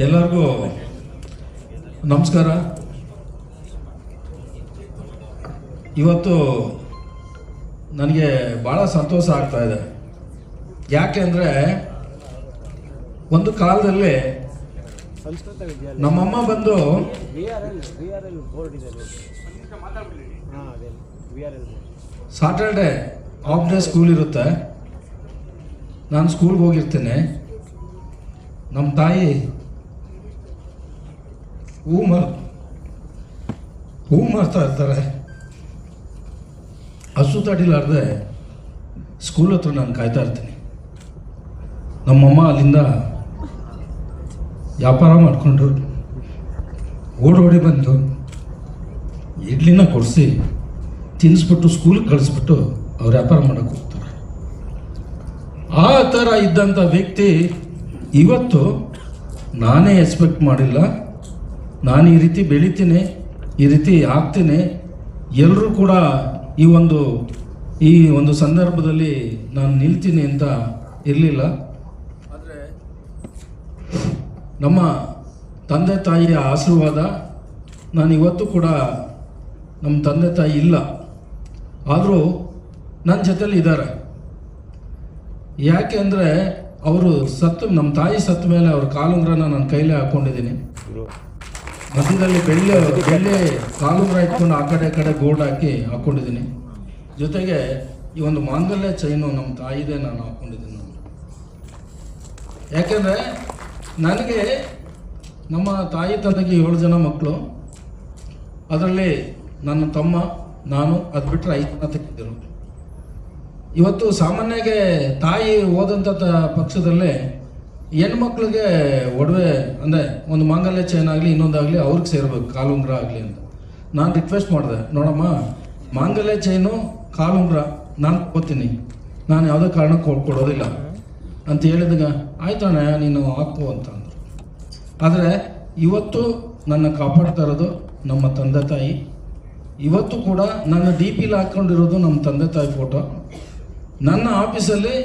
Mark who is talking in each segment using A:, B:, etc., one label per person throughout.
A: ಎಲ್ಲರಿಗೂ ನಮಸ್ಕಾರ. ಇವತ್ತು ನನಗೆ ಭಾಳ ಸಂತೋಷ ಆಗ್ತಾ ಇದೆ. ಯಾಕೆ ಅಂದರೆ ಒಂದು ಕಾಲದಲ್ಲಿ ನಮ್ಮಮ್ಮ ಬಂದು ಸಾಟರ್ಡೆ ಆಫ್ ಡೇ ಸ್ಕೂಲ್ ಇರುತ್ತೆ, ನಾನು ಸ್ಕೂಲ್ಗೆ ಹೋಗಿರ್ತೇನೆ. ನಮ್ಮ ತಾಯಿ ಹೂ ಮಾರ್ತಾ ಇರ್ತಾರೆ. ಹಸು ತಡಿಲಾರ್ದೆ ಸ್ಕೂಲ್ ಹತ್ರ ನಾನು ಕಾಯ್ತಾ ಇರ್ತೀನಿ. ನಮ್ಮಮ್ಮ ಅಲ್ಲಿಂದ ವ್ಯಾಪಾರ ಮಾಡಿಕೊಂಡು ಓಡೋಡಿ ಬಂದು ಇಡ್ಲಿನ ಕೊಡಿಸಿ ತಿನ್ನಿಸ್ಬಿಟ್ಟು ಸ್ಕೂಲಿಗೆ ಕಳಿಸ್ಬಿಟ್ಟು ಅವ್ರು ವ್ಯಾಪಾರ ಮಾಡೋಕ್ಕೆ ಹೋಗ್ತಾರೆ. ಆ ಥರ ಇದ್ದಂಥ ವ್ಯಕ್ತಿ ಇವತ್ತು ನಾನೇ ಎಕ್ಸ್ಪೆಕ್ಟ್ ಮಾಡಿಲ್ಲ. ನಾನು ಈ ರೀತಿ ಬೆಳಿತೀನಿ, ಈ ರೀತಿ ಆಗ್ತೀನಿ, ಎಲ್ಲರೂ ಕೂಡ ಈ ಒಂದು ಸಂದರ್ಭದಲ್ಲಿ ನಾನು ನಿಲ್ತೀನಿ ಅಂತ ಇರಲಿಲ್ಲ. ಆದರೆ ನಮ್ಮ ತಂದೆ ತಾಯಿಯ ಆಶೀರ್ವಾದ, ನಾನು ಇವತ್ತು ಕೂಡ ನಮ್ಮ ತಂದೆ ತಾಯಿ ಇಲ್ಲ, ಆದರೂ ನನ್ನ ಜೊತೆಲಿ ಇದ್ದಾರೆ. ಯಾಕೆ ಅಂದರೆ ಅವರು ನಮ್ಮ ತಾಯಿ ಸತ್ತ ಮೇಲೆ ಅವ್ರ ಕಾಲುಂಗ್ರನ ನನ್ನ ಕೈಲೇ ಹಾಕ್ಕೊಂಡಿದ್ದೀನಿ. ಮಧ್ಯದಲ್ಲಿ ಬೆಳ್ಳಿ ಕಾಲುಂಗ್ರ ಇಟ್ಕೊಂಡು ಆ ಕಡೆ ಗೋಲ್ಡ್ ಹಾಕ್ಕೊಂಡಿದ್ದೀನಿ. ಜೊತೆಗೆ ಈ ಒಂದು ಮಾಂಗಲ್ಯ ಚೈನು ನಮ್ಮ ತಾಯಿದೆ ನಾನು ಹಾಕ್ಕೊಂಡಿದ್ದೀನಿ. ಯಾಕೆಂದರೆ ನನಗೆ ನಮ್ಮ ತಾಯಿ ತಂದೆಗೆ 7 ಜನ ಮಕ್ಕಳು, ಅದರಲ್ಲಿ ನನ್ನ ತಮ್ಮ, ನಾನು, ಅದು ಬಿಟ್ಟರೆ 5 ಜನ ತೆಗೆದಿರು. ಇವತ್ತು ಸಾಮಾನ್ಯಗೆ ತಾಯಿ ಓದಂಥ ಪಕ್ಷದಲ್ಲೇ ಹೆಣ್ಮಕ್ಳಿಗೆ ಒಡವೆ ಅಂದರೆ ಒಂದು ಮಾಂಗಲ್ಯ ಚೈನ್ ಆಗಲಿ ಇನ್ನೊಂದಾಗಲಿ ಅವ್ರಿಗೆ ಸೇರಬೇಕು, ಕಾಲುಂಗ್ರ ಆಗಲಿ ಅಂತ. ನಾನು ರಿಕ್ವೆಸ್ಟ್ ಮಾಡಿದೆ, ನೋಡಮ್ಮ ಮಾಂಗಲ್ಯ ಚೈನು ಕಾಲುಂಗ್ರ ನಾನು ಕೊಡ್ತೀನಿ, ನಾನು ಯಾವುದೇ ಕಾರಣಕ್ಕೆ ಕೊಡೋದಿಲ್ಲ ಅಂತ ಹೇಳಿದಾಗ ಆಯ್ತಣ್ಣ ನೀನು ಹಾಕು ಅಂತ ಅಂದರು. ಆದರೆ ಇವತ್ತು ನನ್ನ ಕಾಪಾಡ್ತಾ ಇರೋದು ನಮ್ಮ ತಂದೆ ತಾಯಿ. ಇವತ್ತು ಕೂಡ ನನ್ನ DPಲಿ ಹಾಕ್ಕೊಂಡಿರೋದು ನಮ್ಮ ತಂದೆ ತಾಯಿ ಫೋಟೋ. ನನ್ನ ಆಫೀಸಲ್ಲಿ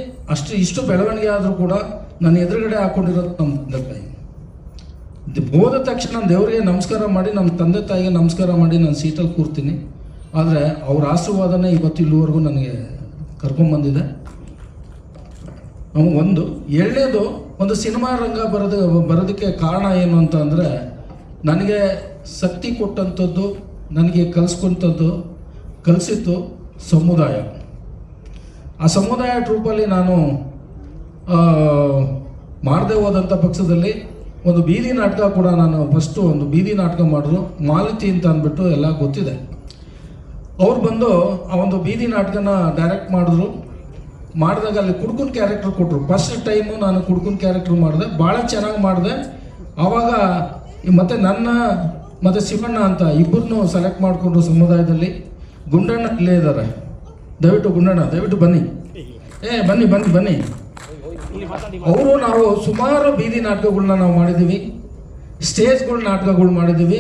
A: ಇಷ್ಟು ಬೆಳವಣಿಗೆ ಆದರೂ ಕೂಡ ನನ್ನ ಎದುರುಗಡೆ ಹಾಕ್ಕೊಂಡಿರೋದು ನಮ್ಮ ತಂದೆ ತಾಯಿ. ಹೋದ ತಕ್ಷಣ ನಾನು ದೇವರಿಗೆ ನಮಸ್ಕಾರ ಮಾಡಿ, ನಮ್ಮ ತಂದೆ ತಾಯಿಗೆ ನಮಸ್ಕಾರ ಮಾಡಿ ನಾನು ಸೀಟಲ್ಲಿ ಕೂರ್ತೀನಿ. ಆದರೆ ಅವ್ರ ಆಶೀರ್ವಾದನೇ ಇವತ್ತು ಇಲ್ಲಿವರೆಗೂ ನನಗೆ ಕರ್ಕೊಂಬಂದಿದೆ. ಎರಡನೇದು ಒಂದು ಸಿನಿಮಾ ರಂಗ ಬರೋದಕ್ಕೆ ಕಾರಣ ಏನು ಅಂತ ಅಂದರೆ, ನನಗೆ ಶಕ್ತಿ ಕೊಟ್ಟಂಥದ್ದು, ನನಗೆ ಕಲಿಸಿದ್ದು ಸಮುದಾಯ. ಆ ಸಮುದಾಯ ಟ್ರೂಪಲ್ಲಿ ನಾನು ಮಾಡದೆ ಹೋದಂಥ ಪಕ್ಷದಲ್ಲಿ ಒಂದು ಬೀದಿ ನಾಟಕ ಕೂಡ ನಾನು ಫಸ್ಟು ಒಂದು ಬೀದಿ ನಾಟಕ ಮಾಡಿದ್ರು, ಮಾಲತಿ ಅಂತ ಅಂದ್ಬಿಟ್ಟು ಎಲ್ಲ ಗೊತ್ತಿದೆ. ಅವ್ರು ಬಂದು ಆ ಒಂದು ಬೀದಿ ನಾಟಕನ ಡೈರೆಕ್ಟ್ ಮಾಡಿದಾಗ ಅಲ್ಲಿ ಕುಡ್ಕುನ್ ಕ್ಯಾರೆಕ್ಟರ್ ಕೊಟ್ಟರು. ಫಸ್ಟ್ ಟೈಮು ನಾನು ಕುಡ್ಕುನ್ ಕ್ಯಾರೆಕ್ಟರ್ ಮಾಡಿದೆ, ಭಾಳ ಚೆನ್ನಾಗಿ ಮಾಡಿದೆ. ಆವಾಗ ಮತ್ತು ಶಿವಣ್ಣ ಅಂತ ಇಬ್ಬರನ್ನೂ ಸೆಲೆಕ್ಟ್ ಮಾಡಿಕೊಂಡ್ರು ಸಮುದಾಯದಲ್ಲಿ. ಗುಂಡಣ್ಣ ಇಲ್ಲೇ ಇದ್ದಾರೆ, ಗುಂಡಣ್ಣ ದಯವಿಟ್ಟು ಬನ್ನಿ, ಬನ್ನಿ. ನಾವು ಸುಮಾರು ಬೀದಿ ನಾಟಕಗಳನ್ನ ನಾವು ಮಾಡಿದ್ದೀವಿ, ಸ್ಟೇಜ್ಗಳ ನಾಟಕಗಳು ಮಾಡಿದ್ದೀವಿ.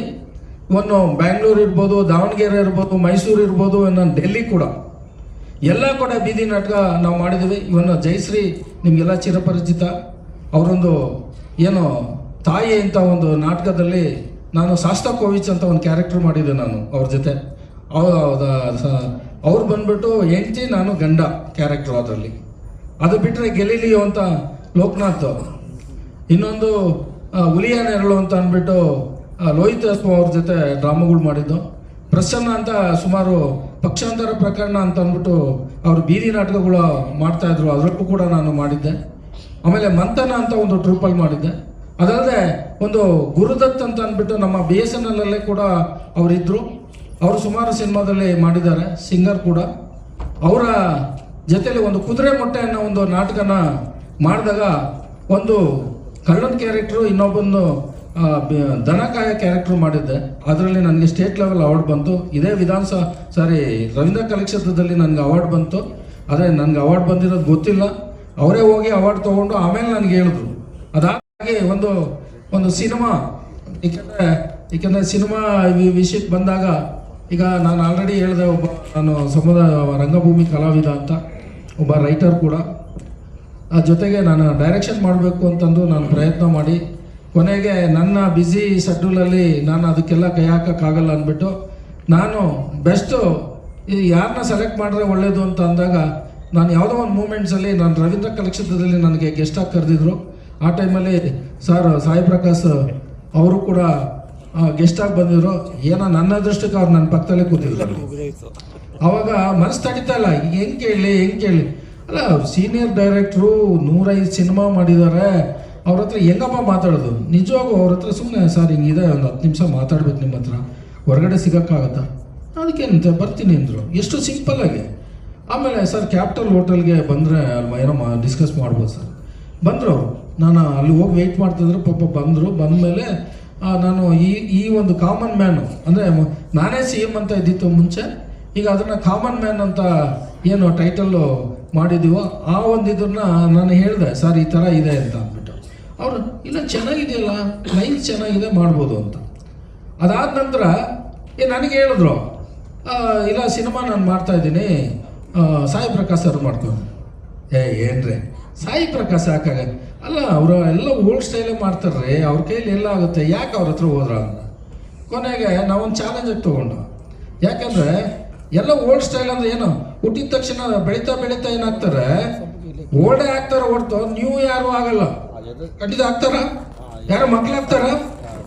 A: ಇವನ್ನು ಬ್ಯಾಂಗ್ಳೂರು ಇರ್ಬೋದು, ದಾವಣಗೆರೆ ಇರ್ಬೋದು, ಮೈಸೂರು ಇರ್ಬೋದು, ನಾನು ಡೆಲ್ಲಿ ಕೂಡ ಎಲ್ಲ ಕೂಡ ಬೀದಿ ನಾಟಕ ನಾವು ಮಾಡಿದ್ದೀವಿ. ಇವನ್ನು ಜಯಶ್ರೀ ನಿಮಗೆಲ್ಲ ಚಿರಪರಿಚಿತ. ಅವರೊಂದು ತಾಯಿ ಅಂತ ಒಂದು ನಾಟಕದಲ್ಲಿ ನಾನು ಶಾಸ್ತಾಕೋವಿಚ್ ಅಂತ ಒಂದು ಕ್ಯಾರೆಕ್ಟರ್ ಮಾಡಿದ್ದೆ ನಾನು ಅವ್ರ ಜೊತೆ. ಅವ್ರು ಬಂದ್ಬಿಟ್ಟು ಹೆಂಡತಿ, ನಾನು ಗಂಡ ಕ್ಯಾರೆಕ್ಟರ್ ಅದರಲ್ಲಿ. ಅದು ಬಿಟ್ಟರೆ ಗೆಲಿಲಿಯೋ ಅಂತ ಲೋಕನಾಥ್, ಇನ್ನೊಂದು ಹುಲಿಯ ನೆರಳು ಅಂತ ಅಂದ್ಬಿಟ್ಟು ಲೋಹಿತ್ ಅವ್ರ ಜೊತೆ ಡ್ರಾಮಾಗಳು ಮಾಡಿದ್ದು. ಪ್ರಸನ್ನ ಅಂತ ಸುಮಾರು ಪಕ್ಷಾಂತರ ಪ್ರಕರಣ ಅಂತ ಅಂದ್ಬಿಟ್ಟು ಅವರು ಬೀದಿ ನಾಟಕಗಳು ಮಾಡ್ತಾಯಿದ್ರು, ಅದರಲ್ಲೂ ಕೂಡ ನಾನು ಮಾಡಿದ್ದೆ. ಆಮೇಲೆ ಮಂಥನ ಅಂತ ಒಂದು ಟ್ರೂಪಲ್ಲಿ ಮಾಡಿದ್ದೆ. ಅದಲ್ಲದೆ ಒಂದು ಗುರುದತ್ ಅಂತ ಅಂದ್ಬಿಟ್ಟು ನಮ್ಮ BSNL ಕೂಡ ಅವರಿದ್ದರು. ಅವರು ಸುಮಾರು ಸಿನಿಮಾದಲ್ಲಿ ಮಾಡಿದ್ದಾರೆ, ಸಿಂಗರ್ ಕೂಡ. ಅವರ ಜೊತೆಲಿ ಒಂದು ಕುದುರೆ ಮೊಟ್ಟೆ ಅನ್ನೋ ಒಂದು ನಾಟಕನ ಮಾಡಿದಾಗ ಒಂದು ಕಳ್ಳನ ಕ್ಯಾರೆಕ್ಟ್ರು, ಇನ್ನೊಬ್ಬಂದು ದನಕಾಯ ಕ್ಯಾರೆಕ್ಟ್ರು ಮಾಡಿದ್ದೆ. ಅದರಲ್ಲಿ ನನಗೆ ಸ್ಟೇಟ್ ಲೆವೆಲ್ ಅವಾರ್ಡ್ ಬಂತು. ಇದೇ ರವೀಂದ್ರ ಕಲಾಕ್ಷೇತ್ರದಲ್ಲಿ ನನಗೆ ಅವಾರ್ಡ್ ಬಂತು. ಆದರೆ ನನಗೆ ಅವಾರ್ಡ್ ಬಂದಿರೋದು ಗೊತ್ತಿಲ್ಲ, ಅವರೇ ಹೋಗಿ ಅವಾರ್ಡ್ ತೊಗೊಂಡು ಆಮೇಲೆ ನನಗೆ ಹೇಳಿದ್ರು. ಅದಾಗಿ ಒಂದು ಸಿನಿಮಾ, ಏಕೆಂದರೆ ಸಿನಿಮಾ ವಿಷಯಕ್ಕೆ ಬಂದಾಗ ಈಗ ನಾನು ಆಲ್ರೆಡಿ ಹೇಳಿದೆ, ನಾನು ಸಮುದಾಯ ರಂಗಭೂಮಿ ಕಲಾವಿದ ಅಂತ, ಒಬ್ಬ ರೈಟರ್ ಕೂಡ. ಜೊತೆಗೆ ನಾನು ಡೈರೆಕ್ಷನ್ ಮಾಡಬೇಕು ಅಂತಂದು ನಾನು ಪ್ರಯತ್ನ ಮಾಡಿ ಕೊನೆಗೆ ನನ್ನ ಬ್ಯುಸಿ ಶೆಡ್ಯೂಲಲ್ಲಿ ನಾನು ಅದಕ್ಕೆಲ್ಲ ಕೈ ಹಾಕೋಕ್ಕಾಗಲ್ಲ ಅಂದ್ಬಿಟ್ಟು ನಾನು ಬೆಸ್ಟು ಯಾರನ್ನ ಸೆಲೆಕ್ಟ್ ಮಾಡಿದ್ರೆ ಒಳ್ಳೇದು ಅಂತ ಅಂದಾಗ ನಾನು ಯಾವುದೋ ಒಂದು ಮೂಮೆಂಟ್ಸಲ್ಲಿ ನಾನು ರವೀಂದ್ರ ಕಲಾಕ್ಷೇತ್ರದಲ್ಲಿ ನನಗೆ ಗೆಸ್ಟಾಗಿ ಕರೆದಿದ್ರು. ಆ ಟೈಮಲ್ಲಿ ಸರ್ ಸಾಯಿ ಪ್ರಕಾಶ್ ಅವರು ಕೂಡ ಗೆಸ್ಟಾಗಿ ಬಂದಿದ್ರು. ಏನೋ ನನ್ನ ಅದೃಷ್ಟಕ್ಕೆ ಅವ್ರು ನನ್ನ ಪಕ್ಕದಲ್ಲೇ ಕೂತಿದ್ರು. ಅವಾಗ ಮನಸ್ಸು ತಡಿತಾ ಇಲ್ಲ, ಹೆಂಗೆ ಕೇಳಿ ಅಲ್ಲ, ಸೀನಿಯರ್ ಡೈರೆಕ್ಟ್ರು 105 ಸಿನಿಮಾ ಮಾಡಿದ್ದಾರೆ, ಅವ್ರ ಹತ್ರ ಹೆಂಗಪ್ಪ ಮಾತಾಡೋದು? ನಿಜವಾಗೂ ಅವ್ರ ಹತ್ರ ಸುಮ್ಮನೆ ಸರ್ ಹಿಂಗಿದೆ, ಒಂದು 10 ನಿಮಿಷ ಮಾತಾಡ್ಬೇಕು ನಿಮ್ಮ ಹತ್ರ, ಹೊರಗಡೆ ಸಿಗೋಕ್ಕಾಗತ್ತಾ? ಅದಕ್ಕೇನಂತೆ ಬರ್ತೀನಿ ಅಂದರು, ಎಷ್ಟು ಸಿಂಪಲ್ಲಾಗಿ. ಆಮೇಲೆ ಸರ್ ಕ್ಯಾಪಿಟಲ್ ಹೋಟೆಲ್ಗೆ ಬಂದರೆ ಅಲ್ಲಿ ಏನೋ ಡಿಸ್ಕಸ್ ಮಾಡ್ಬೋದು ಸರ್. ಬಂದರು ಅವರು, ನಾನು ಅಲ್ಲಿ ಹೋಗಿ ವೆಯ್ಟ್ ಮಾಡ್ತಿದ್ರು. ಪಾಪ ಬಂದರು. ಬಂದಮೇಲೆ ನಾನು ಈ ಒಂದು ಕಾಮನ್ ಮ್ಯಾನು, ಅಂದರೆ ನಾನೇ CM ಅಂತ ಇದ್ದಿತ್ತು ಮುಂಚೆ, ಈಗ ಅದನ್ನು ಕಾಮನ್ ಮ್ಯಾನ್ ಅಂತ ಏನು ಟೈಟಲ್ಲು ಮಾಡಿದ್ದೀವೋ ಆ ಒಂದು ಇದನ್ನು ನಾನು ಹೇಳಿದೆ, ಸರ್ ಈ ಥರ ಇದೆ ಅಂತ ಅಂದ್ಬಿಟ್ಟು. ಅವರು ಇಲ್ಲ ಚೆನ್ನಾಗಿದೆಯಲ್ಲ, ಲೈನ್ ಚೆನ್ನಾಗಿದೆ, ಮಾಡ್ಬೋದು ಅಂತ. ಅದಾದ ನಂತರ ನನಗೆ ಹೇಳಿದ್ರು, ಇಲ್ಲ ಸಿನಿಮಾ ನಾನು ಮಾಡ್ತಾಯಿದ್ದೀನಿ, ಸಾಯಿ ಪ್ರಕಾಶ್ ಅವರು ಮಾಡ್ಕೊಂಡು. ಏನ್ರಿ ಸಾಯಿ ಪ್ರಕಾಶ್ ಯಾಕಾಗ? ಅಲ್ಲ, ಅವರು ಎಲ್ಲ ಓಲ್ಡ್ ಸ್ಟೈಲೇ ಮಾಡ್ತಾರ್ರಿ, ಅವ್ರ ಕೈಲಿ ಎಲ್ಲ ಆಗುತ್ತೆ, ಯಾಕೆ ಅವ್ರ ಹತ್ರ ಹೋದ್ರ ಅಂತ. ಕೊನೆಗೆ ನಾವೊಂದು ಚಾಲೆಂಜಾಗಿ ತೊಗೊಂಡು, ಯಾಕಂದರೆ ಎಲ್ಲ ಓಲ್ಡ್ ಸ್ಟೈಲ್ ಅಂದರೆ ಏನು, ಹುಟ್ಟಿದ ತಕ್ಷಣ ಬೆಳೀತಾ ಏನಾಗ್ತಾರೆ, ಓಲ್ಡೇ ಆಗ್ತಾರೆ ಹೊರತು ನ್ಯೂ ಯಾರು ಆಗಲ್ಲ. ಖಂಡಿತ ಆಗ್ತಾರ? ಯಾರು ಮಕ್ಕಳಾಗ್ತಾರ?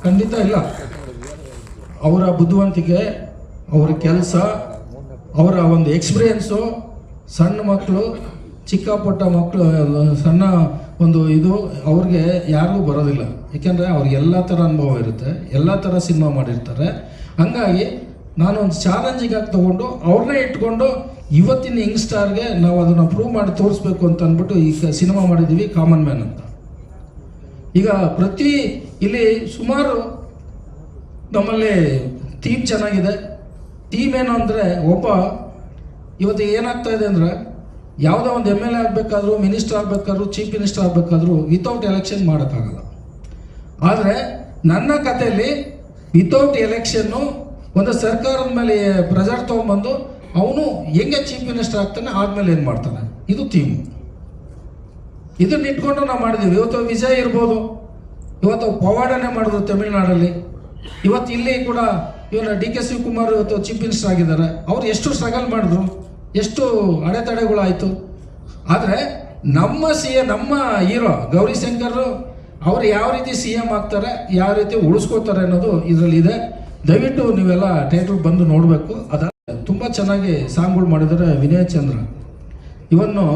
A: ಖಂಡಿತ ಇಲ್ಲ. ಅವರ ಬುದ್ಧಿವಂತಿಕೆ, ಅವರ ಕೆಲಸ, ಅವರ ಒಂದು ಎಕ್ಸ್ಪೀರಿಯೆನ್ಸು, ಸಣ್ಣ ಮಕ್ಕಳು, ಚಿಕ್ಕ ಪುಟ್ಟ ಮಕ್ಕಳು, ಸಣ್ಣ ಒಂದು ಇದು ಅವ್ರಿಗೆ ಯಾರಿಗೂ ಬರೋದಿಲ್ಲ. ಏಕೆಂದರೆ ಅವ್ರಿಗೆ ಎಲ್ಲ ಥರ ಅನುಭವ ಇರುತ್ತೆ, ಎಲ್ಲ ಥರ ಸಿನಿಮಾ ಮಾಡಿರ್ತಾರೆ. ಹಂಗಾಗಿ ನಾನೊಂದು ಚಾಲೆಂಜಿಗಾಗಿ ತೊಗೊಂಡು ಅವ್ರನ್ನೇ ಇಟ್ಕೊಂಡು ಇವತ್ತಿನ ಯಂಗ್ಸ್ಟಾರ್ಗೆ ನಾವು ಅದನ್ನು ಪ್ರೂವ್ ಮಾಡಿ ತೋರಿಸ್ಬೇಕು ಅಂತ ಅಂದ್ಬಿಟ್ಟು ಈಗ ಸಿನಿಮಾ ಮಾಡಿದ್ದೀವಿ, ಕಾಮನ್ ಮ್ಯಾನ್ ಅಂತ. ಈಗ ಇಲ್ಲಿ ಸುಮಾರು ನಮ್ಮಲ್ಲಿ ಥೀಮ್ ಚೆನ್ನಾಗಿದೆ. ಥೀಮ್ ಏನು ಅಂದರೆ, ಇವತ್ತು ಏನಾಗ್ತಾ ಇದೆ ಅಂದರೆ, ಯಾವುದೋ ಒಂದು MLA ಆಗಬೇಕಾದ್ರೂ, ಮಿನಿಸ್ಟರ್ ಆಗಬೇಕಾದ್ರೂ, ಚೀಫ್ ಮಿನಿಸ್ಟರ್ ಆಗಬೇಕಾದ್ರೂ ವಿತೌಟ್ ಎಲೆಕ್ಷನ್ ಮಾಡೋಕ್ಕಾಗಲ್ಲ. ಆದರೆ ನನ್ನ ಕಥೆಯಲ್ಲಿ ವಿತೌಟ್ ಎಲೆಕ್ಷನ್ನು ಒಂದು ಸರ್ಕಾರದ ಮೇಲೆ ಪ್ರೆಷರ್ ತೊಗೊಂಬಂದು ಅವನು ಹೆಂಗೆ ಚೀಫ್ ಮಿನಿಸ್ಟರ್ ಆಗ್ತಾನೆ, ಆದಮೇಲೆ ಏನು ಮಾಡ್ತಾನೆ, ಇದು ಥೀಮ್. ಇದನ್ನ ಇಟ್ಕೊಂಡು ನಾವು ಮಾಡಿದ್ದೀವಿ. ಇವತ್ತು ವಿಜಯ್ ಇರ್ಬೋದು, ಇವತ್ತು ಪವಾಡನೆ ಮಾಡಿದ್ರು ತಮಿಳ್ನಾಡಲ್ಲಿ, ಇವತ್ತು ಇಲ್ಲಿ ಕೂಡ ಇವನ DK ಶಿವಕುಮಾರ್ ಇವತ್ತು ಚೀಫ್ ಮಿನಿಸ್ಟರ್ ಆಗಿದ್ದಾರೆ. ಅವ್ರು ಎಷ್ಟು ಸ್ಟ್ರಗಲ್ ಮಾಡಿದ್ರು, ಎಷ್ಟು ಅಡೆತಡೆಗಳಾಯಿತು. ಆದರೆ ನಮ್ಮ ಹೀರೋ ಗೌರಿಶಂಕರ್ ಅವರು ಯಾವ ರೀತಿ CM ಆಗ್ತಾರೆ, ಯಾವ ರೀತಿ ಉಳಿಸ್ಕೋತಾರೆ ಅನ್ನೋದು ಇದರಲ್ಲಿ ಇದೆ. ದಯವಿಟ್ಟು ನೀವೆಲ್ಲ ಥಿಯೇಟ್ರಿಗೆ ಬಂದು ನೋಡಬೇಕು. ತುಂಬ ಚೆನ್ನಾಗಿ ಸಾಂಗ್ಗಳು ಮಾಡಿದ್ದಾರೆ ವಿನಯ್ ಚಂದ್ರ. ಇವನ್ನು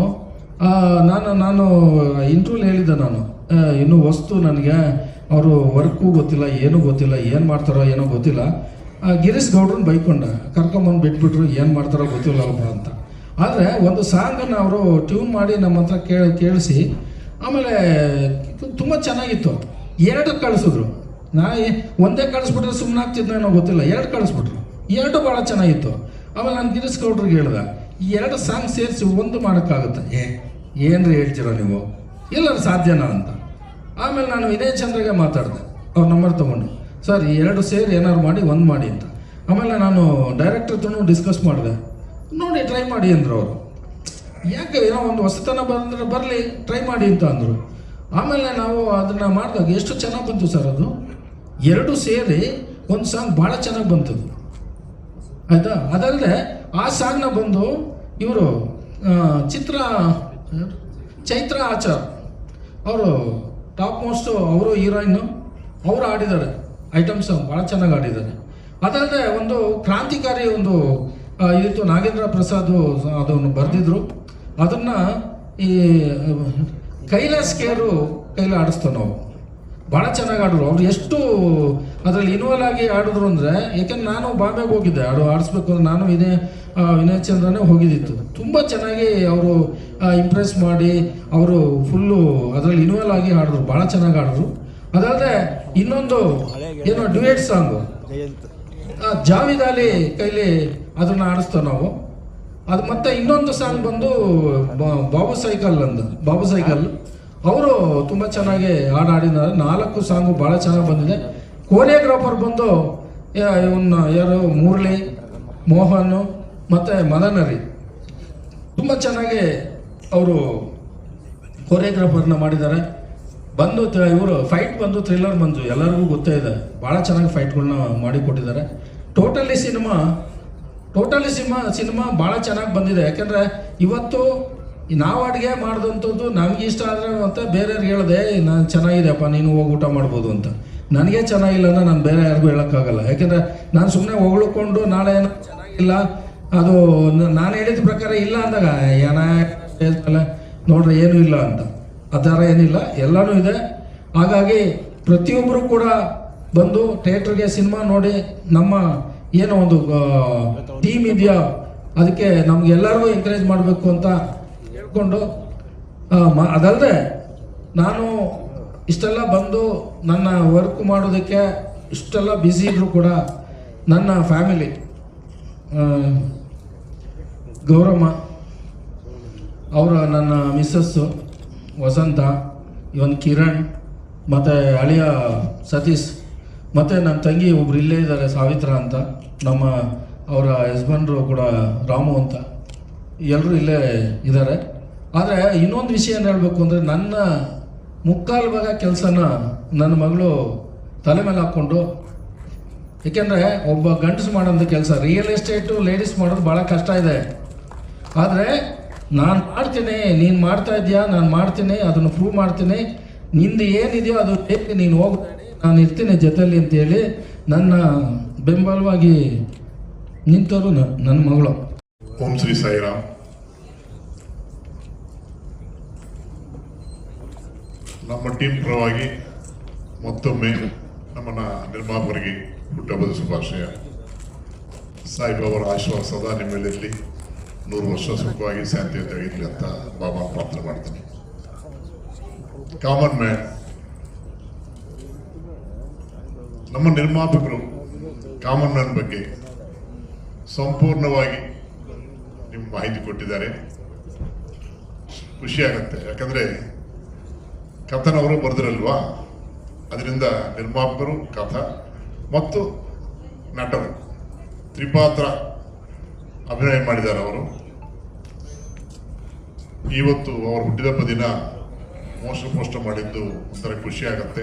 A: ನಾನು ಇಂಟರ್ವ್ಯೂಲಿ ಹೇಳಿದ್ದೆ, ನಾನು ಇನ್ನೂ ವಸ್ತು ನನಗೆ ಅವರು ವರ್ಕು ಗೊತ್ತಿಲ್ಲ, ಏನೂ ಗೊತ್ತಿಲ್ಲ, ಏನು ಮಾಡ್ತಾರೋ ಏನೋ ಗೊತ್ತಿಲ್ಲ. ಗಿರೀಶ್ ಗೌಡ್ರನ್ನ ಬೈಕೊಂಡ, ಕರ್ಕೊಂಬಂದು ಬಿಟ್ಬಿಟ್ರು, ಏನು ಮಾಡ್ತಾರೋ ಗೊತ್ತಿಲ್ಲಪ್ಪ ಅಂತ. ಆದರೆ ಒಂದು ಸಾಂಗನ್ನು ಅವರು ಟ್ಯೂನ್ ಮಾಡಿ ನಮ್ಮ ಹತ್ರ ಕೇಳಿಸಿ, ಆಮೇಲೆ ತುಂಬ ಚೆನ್ನಾಗಿತ್ತು. 2 ಕಳಿಸಿದ್ರು. ಒಂದೇ ಕಳಿಸ್ಬಿಟ್ರೆ ಸುಮ್ಮನೆ ಆಗ್ತಿದ್ನೇನೋ ಗೊತ್ತಿಲ್ಲ, 2 ಕಳಿಸ್ಬಿಟ್ರು. 2 ಭಾಳ ಚೆನ್ನಾಗಿತ್ತು. ಆಮೇಲೆ ನಾನು ಗಿರೀಶ್ ಗೌಡ್ರಿಗೆ ಹೇಳ್ದೆ, ಈ 2 ಸಾಂಗ್ ಸೇರಿಸಿ ಒಂದು ಮಾಡೋಕ್ಕಾಗುತ್ತೆ? ಏನ್ರಿ ಹೇಳ್ತೀರ ನೀವು, ಎಲ್ಲರೂ ಸಾಧ್ಯನಾ ಅಂತ. ಆಮೇಲೆ ನಾನು ವಿನಯ್ ಚಂದ್ರಗೆ ಮಾತಾಡಿದೆ, ಅವ್ರ ನಂಬರ್ ತೊಗೊಂಡು, ಸರ್ ಈ 2 ಸೇರಿ ಏನಾದ್ರು ಮಾಡಿ ಒಂದು ಮಾಡಿ ಅಂತ. ಆಮೇಲೆ ನಾನು ಡೈರೆಕ್ಟರ್ ಹತ್ರನೂ ಡಿಸ್ಕಸ್ ಮಾಡಿದೆ, ನೋಡಿ ಟ್ರೈ ಮಾಡಿ ಅಂದರು ಅವರು. ಯಾಕೆ ಏನೋ ಒಂದು ಹೊಸತನ ಬಂದರೆ ಬರಲಿ, ಟ್ರೈ ಮಾಡಿ ಅಂತ ಅಂದರು. ಆಮೇಲೆ ನಾವು ಅದನ್ನು ಮಾಡಿದಾಗ ಎಷ್ಟು ಚೆನ್ನಾಗಿ ಬಂತು ಸರ್, ಅದು 2 ಸೇರಿ ಒಂದು ಸಾಂಗ್ ಭಾಳ ಚೆನ್ನಾಗಿ ಬಂತು, ಆಯಿತಾ. ಅದಲ್ಲದೆ ಆ ಸಾಂಗ್ನ ಬಂದು ಇವರು ಚೈತ್ರ ಆಚಾರ್ ಅವರು ಟಾಪ್ ಮೋಸ್ಟು, ಅವರು ಹೀರೋಯಿನ್ನು, ಅವರು ಆಡಿದ್ದಾರೆ ಐಟಮ್ ಸಾಂಗ್, ಭಾಳ ಚೆನ್ನಾಗಿ ಆಡಿದ್ದಾರೆ. ಅದಲ್ಲದೆ ಒಂದು ಕ್ರಾಂತಿಕಾರಿ ಒಂದು ಇದಿತ್ತು, ನಾಗೇಂದ್ರ ಪ್ರಸಾದ್ ಅದನ್ನು ಬರೆದಿದ್ರು. ಅದನ್ನು ಈ ಕೈಲಾಸ್ ಕೇರು ಕೈಲಿ ಆಡಿಸ್ತೇವೆ ನಾವು, ಭಾಳ ಚೆನ್ನಾಗಿ ಆಡಿದ್ರು. ಅವ್ರು ಎಷ್ಟು ಅದರಲ್ಲಿ ಇನ್ವಾಲ್ವ್ ಆಗಿ ಆಡಿದ್ರು ಅಂದರೆ, ಯಾಕೆಂದ್ರೆ ನಾನು ಬಾಂಬೆಗೆ ಹೋಗಿದ್ದೆ ಆಡಿಸ್ಬೇಕು ಅಂದರೆ, ನಾನು ವಿನಯ್ ಚಂದ್ರನೇ ಹೋಗಿದ್ದಿತ್ತು. ತುಂಬ ಚೆನ್ನಾಗಿ ಅವರು ಇಂಪ್ರೆಸ್ ಮಾಡಿ ಅವರು ಫುಲ್ಲು ಅದರಲ್ಲಿ ಇನ್ವಾಲ್ವ್ ಆಗಿ ಆಡಿದ್ರು, ಭಾಳ ಚೆನ್ನಾಗಿ ಆಡಿದ್ರು. ಅದಲ್ಲದೆ ಇನ್ನೊಂದು ಏನೋ ಡ್ಯುಯೆಟ್ ಸಾಂಗು ಜಾವೇದ್ ಅಲಿ ಕೈಲಿ ಅದನ್ನು ಆಡಿಸ್ತೇವೆ ನಾವು. ಅದು ಮತ್ತೆ ಇನ್ನೊಂದು ಸಾಂಗ್ ಬಂದು ಬಾಬು ಸೈಕಲ್ ಅವರು ತುಂಬ ಚೆನ್ನಾಗಿ ಆಡಿದ್ದಾರೆ. 4 ಸಾಂಗು ಭಾಳ ಚೆನ್ನಾಗಿ ಬಂದಿದೆ. ಕೋರಿಯೋಗ್ರಾಫರ್ ಬಂದು ಯಾರು ಮುರಳಿ, ಮೋಹನ್ ಮತ್ತು ಮದನರಿ ತುಂಬ ಚೆನ್ನಾಗಿ ಅವರು ಕೋರಿಯೋಗ್ರಾಫರ್ನ ಮಾಡಿದ್ದಾರೆ. ಬಂದು ಇವರು ಫೈಟ್ ಬಂದು ಥ್ರಿಲ್ಲರ್ ಮಂಜು ಎಲ್ಲರಿಗೂ ಗೊತ್ತೇ ಇದೆ, ಭಾಳ ಚೆನ್ನಾಗಿ ಫೈಟ್ಗಳನ್ನ ಮಾಡಿಕೊಟ್ಟಿದ್ದಾರೆ. ಟೋಟಲಿ ಸಿನಿಮಾ ಭಾಳ ಚೆನ್ನಾಗಿ ಬಂದಿದೆ. ಯಾಕೆಂದರೆ ಇವತ್ತು ನಾವು ಅಡುಗೆ ಮಾಡಿದಂಥದ್ದು ನಮ್ಗೆ ಇಷ್ಟ ಆದರೆ ಮತ್ತೆ ಬೇರೆಯವ್ರಿಗೆ ಹೇಳಿದೆ ನಾನು ಚೆನ್ನಾಗಿದೆಯಪ್ಪ ನೀನು ಹೋಗಿ ಊಟ ಮಾಡ್ಬೋದು ಅಂತ. ನನಗೆ ಚೆನ್ನಾಗಿಲ್ಲ ಅಂದರೆ ನಾನು ಬೇರೆ ಯಾರಿಗೂ ಹೇಳೋಕ್ಕಾಗಲ್ಲ. ಯಾಕೆಂದರೆ ನಾನು ಸುಮ್ಮನೆ ಹೊಗಳ್ಕೊಂಡು ನಾಳೆ ಏನೋ ಚೆನ್ನಾಗಿಲ್ಲ ಅದು ನಾನು ಹೇಳಿದ ಪ್ರಕಾರ ಇಲ್ಲ ಅಂದಾಗ ಏನಾಗಲ್ಲ ನೋಡ್ರಿ ಏನೂ ಇಲ್ಲ ಅಂತ, ಆ ಥರ ಏನಿಲ್ಲ, ಎಲ್ಲನೂ ಇದೆ. ಹಾಗಾಗಿ ಪ್ರತಿಯೊಬ್ಬರು ಕೂಡ ಬಂದು ಥಿಯೇಟ್ರಿಗೆ ಸಿನಿಮಾ ನೋಡಿ ನಮ್ಮ ಏನೋ ಒಂದು ಟೀಮ್ ಇದೆಯಾ ಅದಕ್ಕೆ ನಮಗೆಲ್ಲರಿಗೂ ಎಂಕರೇಜ್ ಮಾಡಬೇಕು ಅಂತ ಹೇಳ್ಕೊಂಡು, ಅದಲ್ಲದೆ ನಾನು ಇಷ್ಟೆಲ್ಲ ಬಂದು ನನ್ನ ವರ್ಕ್ ಮಾಡೋದಕ್ಕೆ ಇಷ್ಟೆಲ್ಲ ಬ್ಯುಸಿ ಇದ್ದರೂ ಕೂಡ ನನ್ನ ಫ್ಯಾಮಿಲಿ ಗೌರಮ್ಮ ಅವರ ನನ್ನ ಮಿಸ್ಸಸ್ಸು ವಸಂತ, ಇವನ್ ಕಿರಣ್ ಮತ್ತು ಅಳಿಯ ಸತೀಶ್ ಮತ್ತು ನನ್ನ ತಂಗಿ ಒಬ್ರು ಇಲ್ಲೇ ಇದ್ದಾರೆ ಸಾವಿತ್ರ ಅಂತ, ನಮ್ಮ ಅವರ ಯಜಮಾನ್ರು ಕೂಡ ರಾಮು ಅಂತ, ಎಲ್ಲರೂ ಇಲ್ಲೇ ಇದ್ದಾರೆ. ಆದರೆ ಇನ್ನೊಂದು ವಿಷಯ ಏನು ಹೇಳಬೇಕು ಅಂದರೆ ನನ್ನ ಮುಕ್ಕಾಲು ಭಾಗ ಕೆಲಸನ ನನ್ನ ಮಗಳು ತಲೆ ಮೇಲೆ ಹಾಕ್ಕೊಂಡು, ಏಕೆಂದರೆ ಒಬ್ಬ ಗಂಡಸು ಮಾಡೋಂಥ ಕೆಲಸ ರಿಯಲ್ ಎಸ್ಟೇಟು ಲೇಡೀಸ್ ಮಾಡೋದು ಭಾಳ ಕಷ್ಟ ಇದೆ. ಆದರೆ ನಾನು ಮಾಡ್ತೀನಿ, ನೀನು ಮಾಡ್ತಾ ಇದೆಯಾ, ನಾನು ಮಾಡ್ತೀನಿ, ಅದನ್ನು ಪ್ರೂವ್ ಮಾಡ್ತೀನಿ, ನಿಂದು ಏನಿದೆಯೋ ಅದು ಹೇಗೆ ನೀನು ಹೋಗ್ಬೇಡಿ, ನಾನು ಇರ್ತೀನಿ ಜೊತೆಯಲ್ಲಿ ಅಂತೇಳಿ ನನ್ನ ಬೆಂಬಲವಾಗಿ ನಿಂತವರು ನನ್ನ ಮಗಳು.
B: ಓಂ ಶ್ರೀ ಸಾಯಿರಾಮ್. ನಮ್ಮ ಟೀಮ್ ಪರವಾಗಿ ಮತ್ತೊಮ್ಮೆ ನಮ್ಮನ್ನ ನಿರ್ಮಾಪಕರಿಗೆ ಹುಟ್ಟುಹಬ್ಬದ ಶುಭಾಶಯ. ಸಾಯಿಬಾಬರ ಆಶೀರ್ವಾದ ಸದಾ ನಿಮ್ಮ ಮೇಲಿರಲಿ, 100 ವರ್ಷ ಸುಖವಾಗಿ ಶಾಂತಿಯುತವಾಗಿರಲಿ ಅಂತ ಬಾಬಾ ಪ್ರಾರ್ಥನೆ ಮಾಡ್ತೀನಿ. ಕಾಮನ್ ಮ್ಯಾನ್, ನಮ್ಮ ನಿರ್ಮಾಪಕರು ಕಾಮನ್ ಮ್ಯಾನ್ ಬಗ್ಗೆ ಸಂಪೂರ್ಣವಾಗಿ ನಿಮ್ಮ ಮಾಹಿತಿ ಕೊಟ್ಟಿದ್ದಾರೆ. ಖುಷಿ ಆಗುತ್ತೆ, ಯಾಕಂದ್ರೆ ಕಥನವರು ಬರೆದಿರಲ್ವಾ, ಅದರಿಂದ ನಿರ್ಮಾಪಕರು, ಕಥ ಮತ್ತು ನಟರು ತ್ರಿಪಾತ್ರ ಅಭಿನಯ ಮಾಡಿದ್ದಾರೆ ಅವರು. ಇವತ್ತು ಅವರ ಹುಟ್ಟಿದಬ್ಬ ದಿನ ಪೋಸ್ಟ್ ಮಾಡಿದ್ದು ಒಂಥರ ಖುಷಿ ಆಗತ್ತೆ.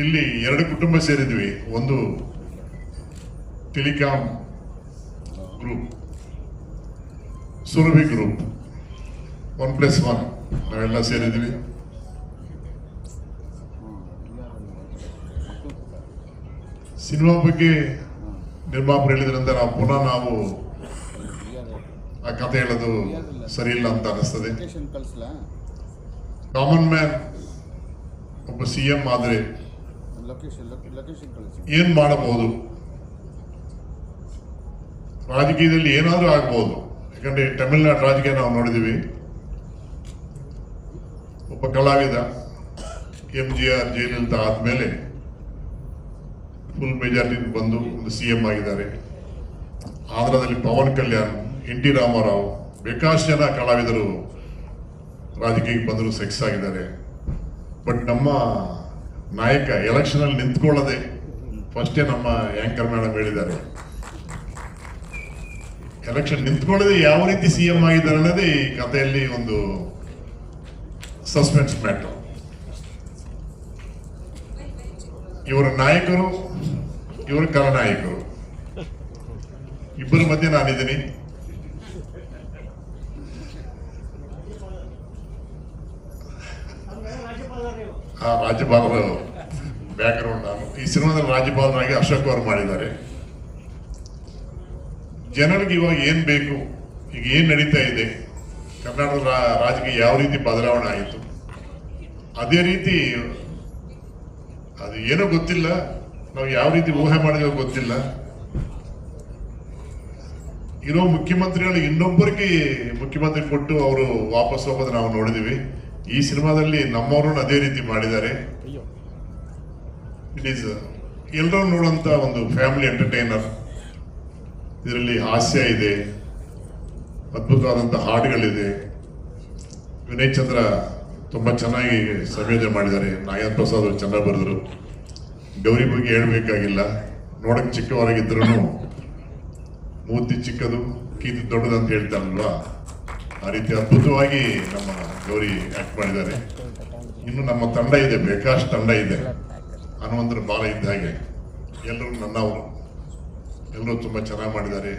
B: ಇಲ್ಲಿ 2 ಕುಟುಂಬ ಸೇರಿದ್ವಿ, ಒಂದು ಟೆಲಿಕಾಂ ಗ್ರೂಪ್, ಸುರಭಿ ಗ್ರೂಪ್, 1+1 ನಾವೆಲ್ಲ ಸೇರಿದ್ವಿ. ಸಿನಿಮಾ ಬಗ್ಗೆ ನಿರ್ಮಾಪಕರು ಹೇಳಿದ್ರಿಂದ ನಾವು ಆ ಕಥೆ ಹೇಳೋದು ಸರಿ ಇಲ್ಲ ಅಂತ ಅನಿಸ್ತದೆ. ಕಾಮನ್ ಮ್ಯಾನ್ ಒಬ್ಬ CM ಆದರೆ ಏನ್ ಮಾಡಬಹುದು, ರಾಜಕೀಯದಲ್ಲಿ ಏನಾದ್ರೂ ಆಗ್ಬಹುದು. ಯಾಕಂದ್ರೆ ತಮಿಳುನಾಡು ರಾಜಕೀಯ ನಾವು ನೋಡಿದೀವಿ, ಒಬ್ಬ ಕಲಾವಿದ MGR ಜಯಲಲಿತಾ ಆದ್ಮೇಲೆ ಫುಲ್ ಮೆಜಾರಿಟಿ ಬಂದು ಒಂದು CM ಆಗಿದ್ದಾರೆ. ಆಂಧ್ರದಲ್ಲಿ ಪವನ್ ಕಲ್ಯಾಣ್, NT ರಾಮಾರಾವ್, ಬೇಕಾದಷ್ಟು ಜನ ಕಲಾವಿದರು ರಾಜಕೀಯಕ್ಕೆ ಬಂದರು ಸಕ್ಸಸ್ ಆಗಿದ್ದಾರೆ. ಬಟ್ ನಮ್ಮ ನಾಯಕ ಎಲೆಕ್ಷನ್ ಅಲ್ಲಿ ನಿಂತ್ಕೊಳ್ಳದೆ ಫಸ್ಟೇ ನಮ್ಮ ಆಂಕರ್ ಮೇಡಮ್ ಹೇಳಿದ್ದಾರೆ, ಎಲೆಕ್ಷನ್ ನಿಂತ್ಕೊಳ್ಳದೆ ಯಾವ ರೀತಿ CM ಆಗಿದ್ದಾರೆ ಅನ್ನೋದೇ ಈ ಕಥೆಯಲ್ಲಿ ಒಂದು ಸಸ್ಪೆನ್ಸ್ ಮ್ಯಾಟರ್. ಇವರ ನಾಯಕರು, ಇವರ ಖಳನಾಯಕರು ಇಬ್ಬರ ಮಧ್ಯೆ ನಾನಿದ್ದೀನಿ. ರಾಜ್ಯಪಾಲರು ಬ್ಯಾಕ್ಗ್ರೌಂಡ್ ನಾನು ಈ ಸಿನಿಮಾದಲ್ಲಿ ರಾಜ್ಯಪಾಲರಾಗಿ ಅಶೋಕ್ ಅವರು ಮಾಡಿದ್ದಾರೆ. ಜನರಿಗೆ ಇವಾಗ ಏನ್ ಬೇಕು, ಈಗ ಏನ್ ನಡೀತಾ ಇದೆ, ಕರ್ನಾಟಕದ ರಾಜಕೀಯ ಯಾವ ರೀತಿ ಬದಲಾವಣೆ ಆಯಿತು, ಅದೇ ರೀತಿ ಅದು ಏನೋ ಗೊತ್ತಿಲ್ಲ, ನಾವು ಯಾವ ರೀತಿ ಊಹೆ ಮಾಡಿದೋ ಗೊತ್ತಿಲ್ಲ. ಇರೋ ಮುಖ್ಯಮಂತ್ರಿಗಳು ಇನ್ನೊಬ್ಬರಿಗೆ ಮುಖ್ಯಮಂತ್ರಿ ಕೊಟ್ಟು ಅವರು ವಾಪಸ್ ಹೋಗೋದು ನಾವು ನೋಡಿದೀವಿ. ಈ ಸಿನಿಮಾದಲ್ಲಿ ನಮ್ಮವರು ಅದೇ ರೀತಿ ಮಾಡಿದ್ದಾರೆ. ಇಟ್ ಈಸ್ ಎಲ್ಲರೂ ನೋಡುವಂತ ಒಂದು ಫ್ಯಾಮಿಲಿ ಎಂಟರ್ಟೈನರ್. ಇದರಲ್ಲಿ ಹಾಸ್ಯ ಇದೆ, ಅದ್ಭುತವಾದಂಥ ಹಾಡುಗಳಿದೆ. ವಿನಯ್ ಚಂದ್ರ ತುಂಬಾ ಚೆನ್ನಾಗಿ ಸಂಯೋಜನೆ ಮಾಡಿದ್ದಾರೆ. ನಾಗೇಂದ್ರ ಪ್ರಸಾದ್ ಅವರು ಚೆನ್ನಾಗಿ ಬರೆದರು. ಗೌರಿ ಬಗ್ಗೆ ಹೇಳ್ಬೇಕಾಗಿಲ್ಲ, ನೋಡಕ್ ಚಿಕ್ಕವರಾಗಿದ್ರು ಮೂರ್ತಿ ಚಿಕ್ಕದು ಕೀರ್ತಿ ದೊಡ್ಡದು ಅಂತ ಹೇಳ್ತಾರಲ್ವಾ, ಆ ರೀತಿ ಅದ್ಭುತವಾಗಿ ನಮ್ಮ ಗೌರಿ ಆಕ್ಟ್ ಮಾಡಿದ್ದಾರೆ. ಇನ್ನು ನಮ್ಮ ತಂಡ ಇದೆ, ಬೇಕಾಷ್ಟು ತಂಡ ಇದೆ. ಹನುಮಂತರ ಬಾಲ ಇದ್ದ ಹಾಗೆ ಎಲ್ಲರೂ ನನ್ನವರು, ಎಲ್ಲರೂ ತುಂಬ ಚೆನ್ನಾಗಿ ಮಾಡಿದ್ದಾರೆ.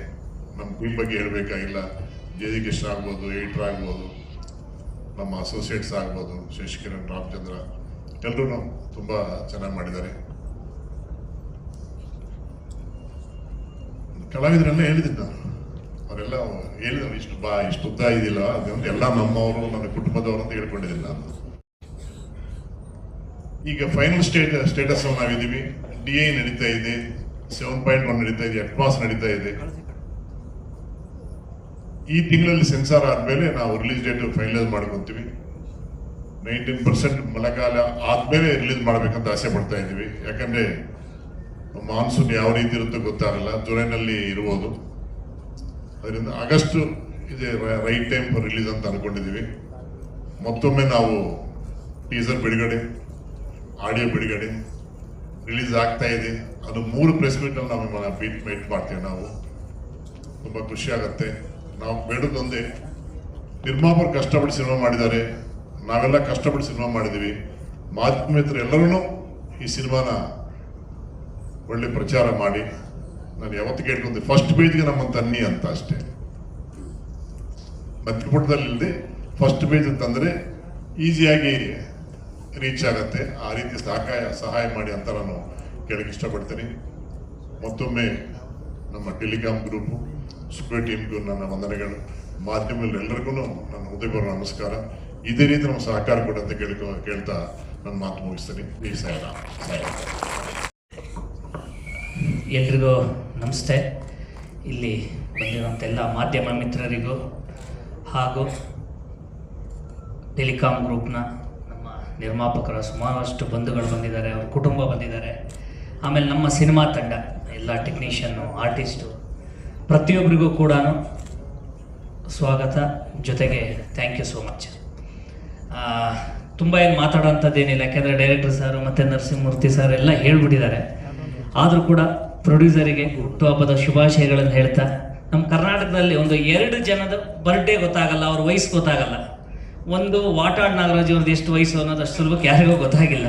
B: ನಮ್ಮ ಟೀಮ್ ಬಗ್ಗೆ ಹೇಳಬೇಕಾಗಿಲ್ಲ. ಜೆ.ಡಿ. ಕೃಷ್ಣ ಆಗ್ಬೋದು, ಎಡಿಟರ್ ಆಗ್ಬೋದು, ನಮ್ಮ ಅಸೋಸಿಯೇಟ್ಸ್ ಆಗ್ಬೋದು, ಶಶಿಕಿರಣ್, ರಾಮಚಂದ್ರ, ಎಲ್ಲರೂ ತುಂಬ ಚೆನ್ನಾಗಿ ಮಾಡಿದ್ದಾರೆ. ಕಲಾವಿದರೆಲ್ಲ ಹೇಳಿದ್ದೀನಿ ನಾನು, ಅವರೆಲ್ಲ ಹೇಳಿದ್ರು ಇಷ್ಟು ಉದ್ದ ಇದಿಲ್ಲ, ಅದಂತ ಎಲ್ಲ ನಮ್ಮವರು, ನನ್ನ ಕುಟುಂಬದವರು ಅಂತ ಹೇಳ್ಕೊಂಡಿದ್ದೀನಿ ನಾನು. ಈಗ ಫೈನಲ್ ಸ್ಟೇಟಸ್ ನಾವಿದ್ದೀವಿ. DI ನಡೀತಾ ಇದೆ, 7.1 ನಡೀತಾ ಇದೆ, ಅಡ್ವಾನ್ಸ್ ನಡೀತಾ ಇದೆ. ಈ ತಿಂಗಳಲ್ಲಿ ಸೆನ್ಸಾರ್ ಆದ್ಮೇಲೆ ನಾವು ರಿಲೀಸ್ ಡೇಟ್ ಫೈನಲೈಸ್ ಮಾಡ್ಕೊಂತೀವಿ. 19% ಮಳೆಗಾಲ ಆದ್ಮೇಲೆ ರಿಲೀಸ್ ಮಾಡ್ಬೇಕಂತ ಆಸೆ ಪಡ್ತಾ ಇದ್ದೀವಿ. ಯಾಕಂದ್ರೆ ಮಾನ್ಸೂನ್ ಯಾವ ರೀತಿ ಇರುತ್ತೋ ಗೊತ್ತಾಗಲ್ಲ, ಜುಲೈನಲ್ಲಿ ಇರ್ಬೋದು. ಅದರಿಂದ ಆಗಸ್ಟ್ ಇದೆ ರೈಟ್ ಟೈಮ್ ಫಾರ್ ರಿಲೀಸ್ ಅಂತ ಅನ್ಕೊಂಡಿದ್ದೀವಿ. ಮತ್ತೊಮ್ಮೆ ನಾವು ಟೀಸರ್ ಬಿಡುಗಡೆ, ಆಡಿಯೋ ಬಿಡುಗಡೆ, ರಿಲೀಸ್ ಆಗ್ತಾ ಇದೆ. ಅದು 3 ಪ್ರೆಸ್ ಮೀಟಲ್ಲಿ ನಾವು ಮೀಟ್ ಮಾಡ್ತೇವೆ. ನಾವು ತುಂಬ ಖುಷಿ ಆಗುತ್ತೆ. ನಾವು ಬೇಡದೊಂದೇ, ನಿರ್ಮಾಪಕರು ಕಷ್ಟಪಟ್ಟು ಸಿನಿಮಾ ಮಾಡಿದ್ದಾರೆ, ನಾವೆಲ್ಲ ಕಷ್ಟಪಟ್ಟು ಸಿನಿಮಾ ಮಾಡಿದ್ದೀವಿ. ಮಾಧ್ಯಮ ಮಿತ್ರರು ಎಲ್ಲರೂ ಈ ಸಿನಿಮಾನ ಒಳ್ಳೆ ಪ್ರಚಾರ ಮಾಡಿ. ನಾನು ಯಾವತ್ತು ಕೇಳ್ಕೊಂಡೆ, ಫಸ್ಟ್ ಪೇಜ್ಗೆ ನಮ್ಮ ತನ್ನಿ ಅಂತ ಅಷ್ಟೇ, ಮಧ್ಯಪುಟದಲ್ಲಿ ಇಲ್ಲದೆ ಫಸ್ಟ್ ಪೇಜ್ ಅಂತಂದರೆ ಈಸಿಯಾಗಿ ರೀಚ್ ಆಗತ್ತೆ. ಆ ರೀತಿ ಸಹಾಯ ಮಾಡಿ ಅಂತ ನಾನು ಕೇಳಕ್ಕೆ ಇಷ್ಟಪಡ್ತೀನಿ. ಮತ್ತೊಮ್ಮೆ ನಮ್ಮ ಟೆಲಿಕಾಂ ಗ್ರೂಪು, ಸುಪ್ರೀಂ ಟೀಮ್ಗೂ ನನ್ನ ವಂದನೆಗಳು. ಮಾಧ್ಯಮದಲ್ಲೆಲ್ಲರಿಗೂ ನನ್ನ ಹೃದಯಪೂರ್ವಕ ನಮಸ್ಕಾರ. ಇದೇ ರೀತಿ ನಮ್ಮ ಸಹಕಾರ ಕೊಡಂತ ಕೇಳ್ತಾ ನನ್ನ ಮಾತು ಮುಗಿಸ್ತೀನಿ. ಈ ಸಾಯರಾಮ್.
C: ಎಲ್ರಿಗೂ ನಮಸ್ತೆ. ಇಲ್ಲಿ ಬಂದಿರುವಂಥ ಎಲ್ಲ ಮಾಧ್ಯಮ ಮಿತ್ರರಿಗೂ ಹಾಗೂ ಟೆಲಿಕಾಂ ಗ್ರೂಪ್ನ ನಮ್ಮ ನಿರ್ಮಾಪಕರ ಸುಮಾರಷ್ಟು ಬಂಧುಗಳು ಬಂದಿದ್ದಾರೆ, ಅವ್ರ ಕುಟುಂಬ ಬಂದಿದ್ದಾರೆ. ಆಮೇಲೆ ನಮ್ಮ ಸಿನಿಮಾ ತಂಡ, ಎಲ್ಲ ಟೆಕ್ನಿಷಿಯನ್ನು, ಆರ್ಟಿಸ್ಟು, ಪ್ರತಿಯೊಬ್ಬರಿಗೂ ಕೂಡ ಸ್ವಾಗತ. ಜೊತೆಗೆ ಥ್ಯಾಂಕ್ ಯು ಸೋ ಮಚ್. ತುಂಬ ಏನು ಮಾತಾಡೋಂಥದ್ದೇನಿಲ್ಲ, ಯಾಕೆಂದರೆ ಡೈರೆಕ್ಟರ್ ಸರ್ ಮತ್ತು ನರಸಿಂಹಮೂರ್ತಿ ಸರ್ ಎಲ್ಲ ಹೇಳ್ಬಿಟ್ಟಿದ್ದಾರೆ. ಆದರೂ ಕೂಡ ಪ್ರೊಡ್ಯೂಸರಿಗೆ ಹುಟ್ಟುಹಬ್ಬದ ಶುಭಾಶಯಗಳನ್ನು ಹೇಳ್ತಾ, ನಮ್ಮ ಕರ್ನಾಟಕದಲ್ಲಿ ಒಂದು 2 ಜನದ ಬರ್ಡೇ ಗೊತ್ತಾಗಲ್ಲ, ಅವ್ರ ವಯಸ್ಸು ಗೊತ್ತಾಗಲ್ಲ. ಒಂದು ವಾಟಾಳ್ ನಾಗರಾಜ್ ಅವ್ರದ್ದು ಎಷ್ಟು ವಯಸ್ಸು ಅನ್ನೋದು ಅಷ್ಟು ಸುಲಭಕ್ಕೆ ಯಾರಿಗೂ ಗೊತ್ತಾಗಿಲ್ಲ.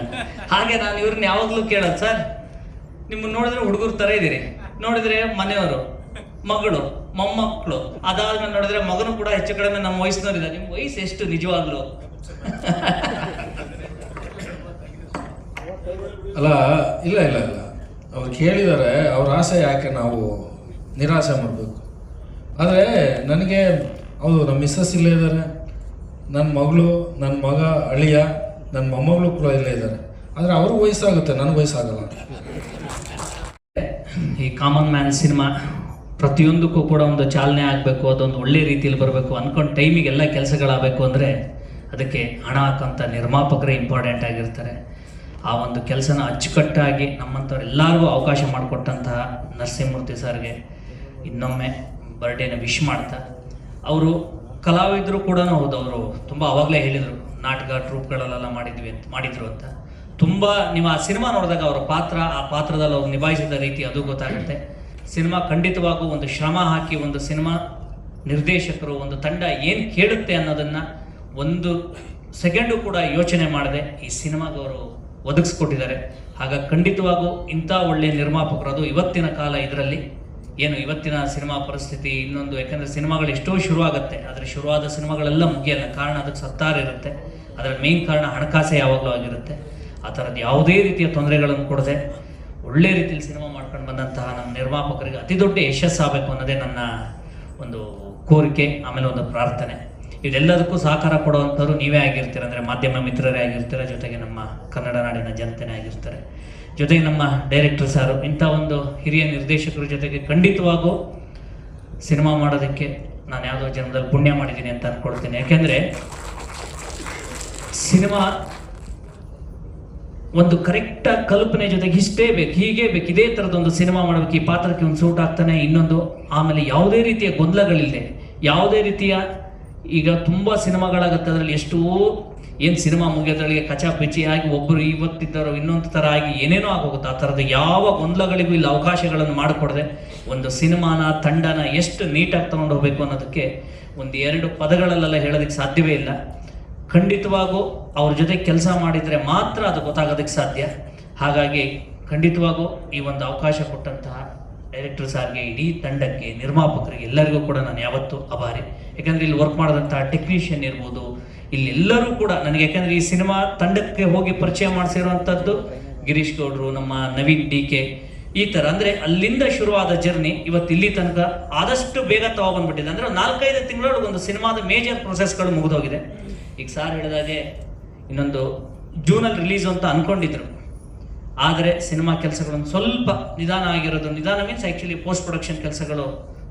C: ಹಾಗೆ ನಾನು ಇವ್ರನ್ನ ಯಾವಾಗಲೂ ಕೇಳೋದು, ಸರ್ ನಿಮ್ಮನ್ನು ನೋಡಿದ್ರೆ ಹುಡುಗರ ಥರ ಇದ್ದೀರಿ, ನೋಡಿದ್ರೆ ಮನೆಯವರು, ಮಗಳು, ಮೊಮ್ಮಕ್ಕಳು, ಅದಾದ್ಮೇಲೆ ನೋಡಿದ್ರೆ ಮಗನು ಕೂಡ ಹೆಚ್ಚು ಕಡಿಮೆ ನಮ್ಮ ವಯಸ್ಸಿನವರಿದ್ದಾರೆ. ನಿಮ್ಮ ವಯಸ್ಸು ಎಷ್ಟು ನಿಜವಾಗ್ಲು?
A: ಅಲ್ಲ, ಇಲ್ಲ ಇಲ್ಲ ಇಲ್ಲ, ಅವ್ರು ಕೇಳಿದ್ದಾರೆ, ಅವ್ರ ಆಸೆ ಯಾಕೆ ನಾವು ನಿರಾಸೆ ಮಾಡಬೇಕು? ಆದರೆ ನನಗೆ ಹೌದು, ನಮ್ಮ ಮಿಸ್ಸಸ್ ಇಲ್ಲೇ ಇದ್ದಾರೆ, ನನ್ನ ಮಗಳು, ನನ್ನ ಮಗ, ಅಳಿಯ, ನನ್ನ ಮೊಮ್ಮಗಳು ಕೂಡ ಇಲ್ಲೇ ಇದ್ದಾರೆ. ಆದರೆ ಅವ್ರಿಗೆ ವಯಸ್ಸಾಗುತ್ತೆ, ನನಗೆ ವಯಸ್ಸಾಗಲ್ಲ.
C: ಈ ಕಾಮನ್ ಮ್ಯಾನ್ ಸಿನಿಮಾ ಪ್ರತಿಯೊಂದಕ್ಕೂ ಕೂಡ ಒಂದು ಚಾಲನೆ ಆಗಬೇಕು, ಅದೊಂದು ಒಳ್ಳೆ ರೀತಿಯಲ್ಲಿ ಬರಬೇಕು, ಅಂದ್ಕೊಂಡು ಟೈಮಿಗೆಲ್ಲ ಕೆಲಸಗಳಾಗಬೇಕು ಅಂದರೆ ಅದಕ್ಕೆ ಹಣ ಹಾಕೋಂಥ ನಿರ್ಮಾಪಕರೇ ಇಂಪಾರ್ಟೆಂಟ್ ಆಗಿರ್ತಾರೆ. ಆ ಒಂದು ಕೆಲಸನ ಅಚ್ಚುಕಟ್ಟಾಗಿ ನಮ್ಮಂಥವ್ರು ಎಲ್ಲರಿಗೂ ಅವಕಾಶ ಮಾಡಿಕೊಟ್ಟಂತಹ ನರಸಿಂಹಮೂರ್ತಿ ಸರ್ಗೆ ಇನ್ನೊಮ್ಮೆ ಬರ್ಡೇನ ವಿಶ್ ಮಾಡ್ತಾ, ಅವರು ಕಲಾವಿದರು ಕೂಡ ಹೌದು, ಅವರು ತುಂಬ ಆವಾಗಲೇ ಹೇಳಿದರು, ನಾಟಕ ಟ್ರೂಪ್ಗಳಲ್ಲೆಲ್ಲ ಮಾಡಿದ್ರು ಅಂತ. ತುಂಬ ನೀವು ಆ ಸಿನಿಮಾ ನೋಡಿದಾಗ ಅವರ ಪಾತ್ರ, ಆ ಪಾತ್ರದಲ್ಲಿ ಅವ್ರು ನಿಭಾಯಿಸಿದ ರೀತಿ ಅದು ಗೊತ್ತಾಗುತ್ತೆ. ಸಿನಿಮಾ ಖಂಡಿತವಾಗೂ ಒಂದು ಶ್ರಮ ಹಾಕಿ, ಒಂದು ಸಿನಿಮಾ ನಿರ್ದೇಶಕರು, ಒಂದು ತಂಡ ಏನು ಕೇಳುತ್ತೆ ಅನ್ನೋದನ್ನು ಒಂದು ಸೆಕೆಂಡು ಕೂಡ ಯೋಚನೆ ಮಾಡದೆ ಈ ಸಿನಿಮಾಗೆ ಅವರು ಒದಗಿಸ್ಕೊಟ್ಟಿದ್ದಾರೆ. ಹಾಗಾಗಿ ಖಂಡಿತವಾಗೂ ಇಂಥ ಒಳ್ಳೆಯ ನಿರ್ಮಾಪಕರು, ಅದು ಇವತ್ತಿನ ಕಾಲ, ಇದರಲ್ಲಿ ಏನು ಇವತ್ತಿನ ಸಿನಿಮಾ ಪರಿಸ್ಥಿತಿ ಇನ್ನೊಂದು, ಯಾಕಂದರೆ ಸಿನಿಮಾಗಳು ಎಷ್ಟೋ ಶುರುವಾಗುತ್ತೆ, ಆದರೆ ಶುರುವಾದ ಸಿನಿಮಾಗಳೆಲ್ಲ ಮುಗಿಯಲ್ಲ. ಕಾರಣ ಅದಕ್ಕೆ ಸತ್ತಾರಿರುತ್ತೆ. ಅದರ ಮೇನ್ ಕಾರಣ ಹಣಕಾಸೆ ಯಾವಾಗಲೂ ಆಗಿರುತ್ತೆ. ಆ ಥರದ್ದು ಯಾವುದೇ ರೀತಿಯ ತೊಂದರೆಗಳನ್ನು ಕೊಡದೆ ಒಳ್ಳೆ ರೀತಿಯಲ್ಲಿ ಸಿನಿಮಾ ಮಾಡ್ಕೊಂಡು ಬಂದಂತಹ ನಮ್ಮ ನಿರ್ಮಾಪಕರಿಗೆ ಅತಿ ದೊಡ್ಡ ಯಶಸ್ಸಾಗಬೇಕು ಅನ್ನೋದೇ ನನ್ನ ಒಂದು ಕೋರಿಕೆ, ಆಮೇಲೆ ಒಂದು ಪ್ರಾರ್ಥನೆ. ಇದೆಲ್ಲದಕ್ಕೂ ಸಹಕಾರ ಕೊಡುವಂಥವ್ರು ನೀವೇ ಆಗಿರ್ತೀರ, ಅಂದರೆ ಮಾಧ್ಯಮ ಮಿತ್ರರೇ ಆಗಿರ್ತೀರ, ಜೊತೆಗೆ ನಮ್ಮ ಕನ್ನಡ ನಾಡಿನ ಜನತೆನೇ ಆಗಿರ್ತಾರೆ. ಜೊತೆಗೆ ನಮ್ಮ ಡೈರೆಕ್ಟರ್ ಸಾರು, ಇಂಥ ಒಂದು ಹಿರಿಯ ನಿರ್ದೇಶಕರ ಜೊತೆಗೆ ಖಂಡಿತವಾಗೂ ಸಿನಿಮಾ ಮಾಡೋದಕ್ಕೆ ನಾನು ಯಾವುದೋ ಜನ್ಮದಲ್ಲಿ ಪುಣ್ಯ ಮಾಡಿದ್ದೀನಿ ಅಂತ ಅಂದ್ಕೊಳ್ತೀನಿ. ಯಾಕೆಂದರೆ ಸಿನಿಮಾ ಒಂದು ಕರೆಕ್ಟಾಗಿ ಕಲ್ಪನೆ ಜೊತೆಗೆ ಇಷ್ಟೇ ಬೇಕು, ಹೀಗೆ ಬೇಕು, ಇದೇ ಥರದೊಂದು ಸಿನಿಮಾ ಮಾಡಬೇಕು, ಈ ಪಾತ್ರಕ್ಕೆ ಒಂದು ಸೂಟ್ ಆಗ್ತಾನೆ, ಇನ್ನೊಂದು, ಆಮೇಲೆ ಯಾವುದೇ ರೀತಿಯ ಗೊಂದಲಗಳಿಲ್ಲದೆ, ಯಾವುದೇ ರೀತಿಯ, ಈಗ ತುಂಬ ಸಿನಿಮಾಗಳಾಗುತ್ತೆ, ಅದರಲ್ಲಿ ಎಷ್ಟೋ ಏನು ಸಿನಿಮಾ ಮುಗಿಯೋದ್ರೊಳಗೆ ಕಚಾಪಿಚಿ ಆಗಿ ಒಬ್ಬರು ಇವತ್ತಿದ್ದವರು ಇನ್ನೊಂದು ಥರ ಆಗಿ ಏನೇನೋ ಆಗೋಗುತ್ತೆ. ಆ ಥರದ ಯಾವ ಗೊಂದಲಗಳಿಗೂ ಇಲ್ಲಿ ಅವಕಾಶಗಳನ್ನು ಮಾಡಿಕೊಡದೆ ಒಂದು ಸಿನಿಮಾನ, ತಂಡನ ಎಷ್ಟು ನೀಟಾಗಿ ತೊಗೊಂಡು ಹೋಗಬೇಕು ಅನ್ನೋದಕ್ಕೆ 1-2 ಪದಗಳಲ್ಲೆಲ್ಲ ಹೇಳೋದಕ್ಕೆ ಸಾಧ್ಯವೇ ಇಲ್ಲ. ಖಂಡಿತವಾಗೂ ಅವ್ರ ಜೊತೆ ಕೆಲಸ ಮಾಡಿದರೆ ಮಾತ್ರ ಅದು ಗೊತ್ತಾಗೋದಕ್ಕೆ ಸಾಧ್ಯ. ಹಾಗಾಗಿ ಖಂಡಿತವಾಗೂ ಈ ಒಂದು ಅವಕಾಶ ಕೊಟ್ಟಂತಹ ಡೈರೆಕ್ಟರ್ ಸಾರ್ಗೆ, ಇಡೀ ತಂಡಕ್ಕೆ, ನಿರ್ಮಾಪಕರಿಗೆ ಎಲ್ಲರಿಗೂ ಕೂಡ ನಾನು ಯಾವತ್ತೂ ಆಭಾರಿ. ಯಾಕಂದರೆ ಇಲ್ಲಿ ವರ್ಕ್ ಮಾಡಿದಂತಹ ಟೆಕ್ನಿಷಿಯನ್ ಇರ್ಬೋದು, ಇಲ್ಲಿ ಎಲ್ಲರೂ ಕೂಡ ನನಗೆ, ಯಾಕಂದರೆ ಈ ಸಿನಿಮಾ ತಂಡಕ್ಕೆ ಹೋಗಿ ಪರಿಚಯ ಮಾಡಿಸಿರುವಂಥದ್ದು ಗಿರೀಶ್ ಗೌಡ್ರು, ನಮ್ಮ ನವೀನ್ DK, ಈ ಥರ. ಅಂದರೆ ಅಲ್ಲಿಂದ ಶುರುವಾದ ಜರ್ನಿ ಇವತ್ತು ಇಲ್ಲಿ ತನಕ ಆದಷ್ಟು ಬೇಗ ತಗೊಬಂದ್ಬಿಟ್ಟಿದೆ. ಅಂದರೆ 4-5 ತಿಂಗಳೊಳಗೆ ಒಂದು ಸಿನಿಮಾದ ಮೇಜರ್ ಪ್ರೊಸೆಸ್ಗಳು ಮುಗಿದೋಗಿದೆ. ಈಗ ಸಾರ್ ಹೇಳಿದಾಗೆ ಇನ್ನೊಂದು ಜೂನಲ್ಲಿ ರಿಲೀಸ್ ಅಂತ ಅಂದ್ಕೊಂಡಿದ್ರು, ಆದರೆ ಸಿನಿಮಾ ಕೆಲಸಗಳೊಂದು ಸ್ವಲ್ಪ ನಿಧಾನ ಆಗಿರೋದು. ನಿಧಾನ ಮೀನ್ಸ್ ಆ್ಯಕ್ಚುಲಿ ಪೋಸ್ಟ್ ಪ್ರೊಡಕ್ಷನ್ ಕೆಲಸಗಳು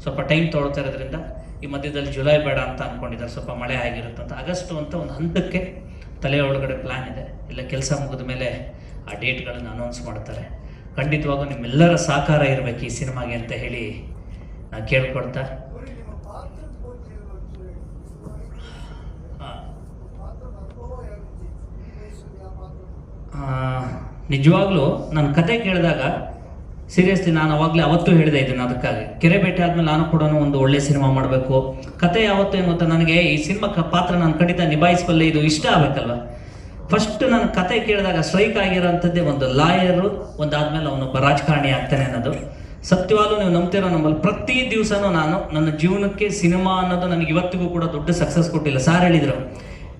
C: ಸ್ವಲ್ಪ ಟೈಮ್ ತೊಗೊಳ್ತಾ ಇರೋದ್ರಿಂದ ಈ ಮಧ್ಯದಲ್ಲಿ ಜುಲೈ ಬೇಡ ಅಂತ ಅಂದ್ಕೊಂಡಿದ್ದಾರೆ, ಸ್ವಲ್ಪ ಮಳೆ ಆಗಿರುತ್ತೆ ಅಂತ. ಆಗಸ್ಟು ಅಂತ ಒಂದು ಹಂತಕ್ಕೆ ತಲೆಯ ಒಳಗಡೆ ಪ್ಲ್ಯಾನ್ ಇದೆ. ಎಲ್ಲ ಕೆಲಸ ಮುಗಿದ ಮೇಲೆ ಆ ಡೇಟ್ಗಳನ್ನು ಅನೌನ್ಸ್ ಮಾಡ್ತಾರೆ. ಖಂಡಿತವಾಗೂ ನಿಮ್ಮೆಲ್ಲರ ಸಹಕಾರ ಇರಬೇಕು ಈ ಸಿನಿಮಾಗೆ ಅಂತ ಹೇಳಿ ನಾನು ಕೇಳ್ಕೊಳ್ತಾ, ನಿಜವಾಗ್ಲೂ ನಾನು ಕತೆ ಕೇಳಿದಾಗ ಸೀರಿಯಸ್ಲಿ ನಾನು ಅವತ್ತೂ ಹೇಳಿದೆ ಇದನ್ನು. ಅದಕ್ಕಾಗಿ ಕೆರೆ ಭೇಟಿ ಆದ್ಮೇಲೆ ನಾನು ಕೂಡ ಒಂದು ಒಳ್ಳೆ ಸಿನಿಮಾ ಮಾಡಬೇಕು. ಕತೆ ಯಾವತ್ತೂ ಏನು ಗೊತ್ತಾ, ನನಗೆ ಈ ಸಿನಿಮಾ ಪಾತ್ರ ನಾನು ಖಂಡಿತ ನಿಭಾಯಿಸಬಲ್ಲೆ, ಇದು ಇಷ್ಟ ಆಗಬೇಕಲ್ವ. ಫಸ್ಟ್ ನಾನು ಕತೆ ಕೇಳಿದಾಗ ಸ್ಟ್ರೈಕ್ ಆಗಿರೋಂಥದ್ದೇ ಒಂದು ಲಾಯರು, ಒಂದಾದ್ಮೇಲೆ ಅವನೊಬ್ಬ ರಾಜಕಾರಣಿ ಆಗ್ತಾನೆ ಅನ್ನೋದು. ಸತ್ಯವಾಗ್ಲೂ ನೀವು ನಂಬ್ತಿರೋ ನಂಬಲ್ಲಿ ಪ್ರತಿ ದಿವಸನೂ ನಾನು ನನ್ನ ಜೀವನಕ್ಕೆ ಸಿನಿಮಾ ಅನ್ನೋದು ನನಗೆ ಇವತ್ತಿಗೂ ಕೂಡ ದೊಡ್ಡ ಸಕ್ಸಸ್ ಕೊಟ್ಟಿಲ್ಲ. ಸಾರ್ ಹೇಳಿದರು